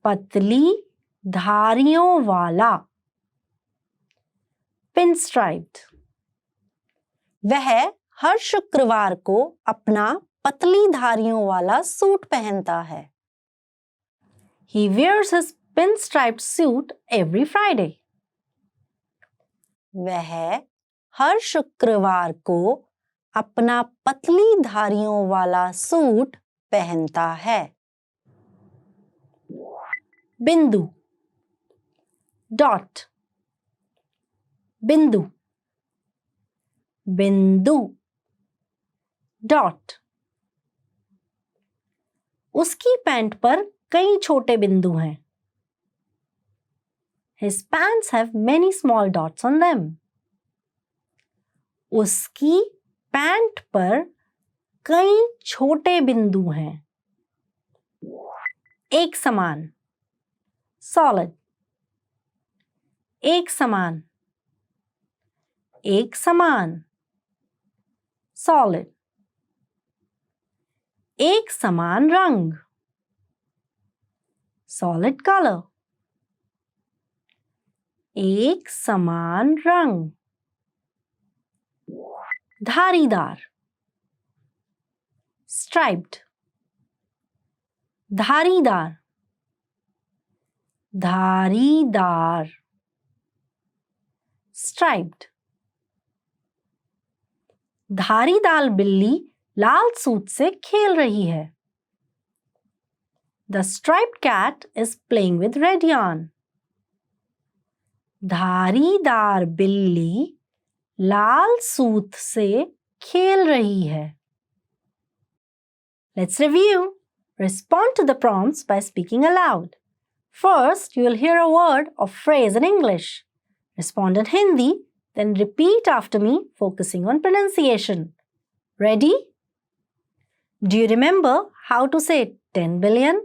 C: पतली धारियों वाला pinstriped.
B: वह हर शुक्रवार को अपना पतली धारियों वाला सूट पहनता है.
C: He wears his pinstriped suit every Friday.
B: वह हर शुक्रवार को अपना पतली धारियों वाला सूट पहनता है.
C: बिंदु डॉट बिंदु बिंदु डॉट. उसकी पैंट पर कई छोटे बिंदु हैं. His pants have many small dots on them. उसकी पैंट पर कई छोटे बिंदु हैं. एक समान solid. एक समान एक समान solid. एक समान रंग solid color. एक समान रंग. धारीदार striped. धारीदार धारीदार striped. धारीदार बिल्ली लाल सूत से खेल रही है. The striped cat is playing with red yarn. धारीदार बिल्ली लाल सूत से खेल रही है. Let's review. Respond to the prompts by speaking aloud. First, you will hear a word or phrase in English. Respond in Hindi, then repeat after me, focusing on pronunciation. Ready? Do you remember how to say 10 billion?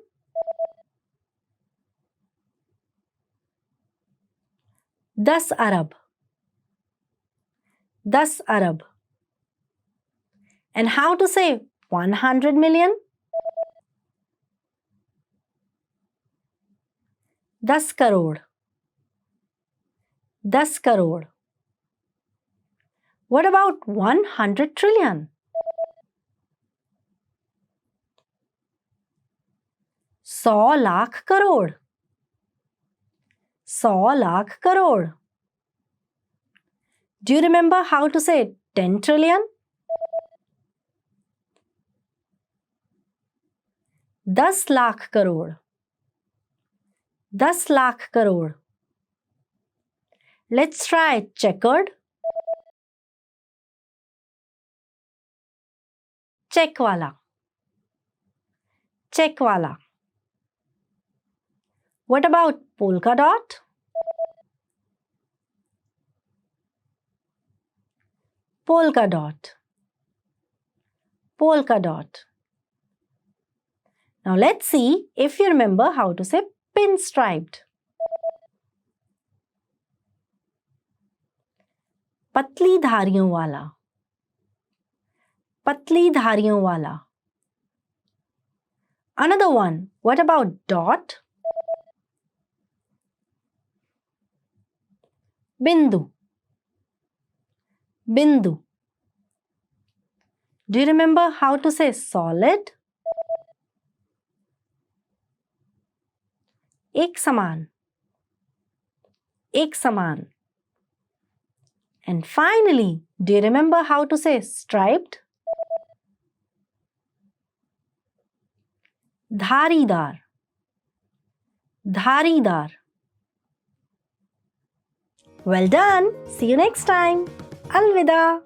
C: 10 Arab 10 Arab. And how to say 100 million? 10 crore 10 crore. What about 100 trillion? 100 lakh crore 100 lakh crore. Do you remember how to say 10 trillion? 10 lakh crore. 10 lakh crore. Let's try checkered. Check वाला. Check वाला. What about polka dot? Polka dot. Polka dot. Now let's see if you remember how to say pinstriped. पतली धारियों वाला. पतली धारियों वाला. Another one. What about dot? Bindu. Bindu. Do you remember how to say solid? एक समान. एक समान. And finally, do you remember how to say striped? धारीदार. धारीदार. Well done. See you next time. Alvida.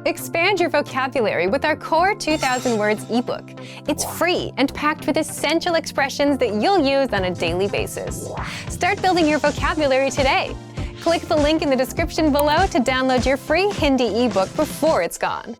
A: Expand your vocabulary with our Core 2000 Words ebook. It's free and packed with essential expressions that you'll use on a daily basis. Start building your vocabulary today. Click the link in the description below to download your free Hindi ebook before it's gone.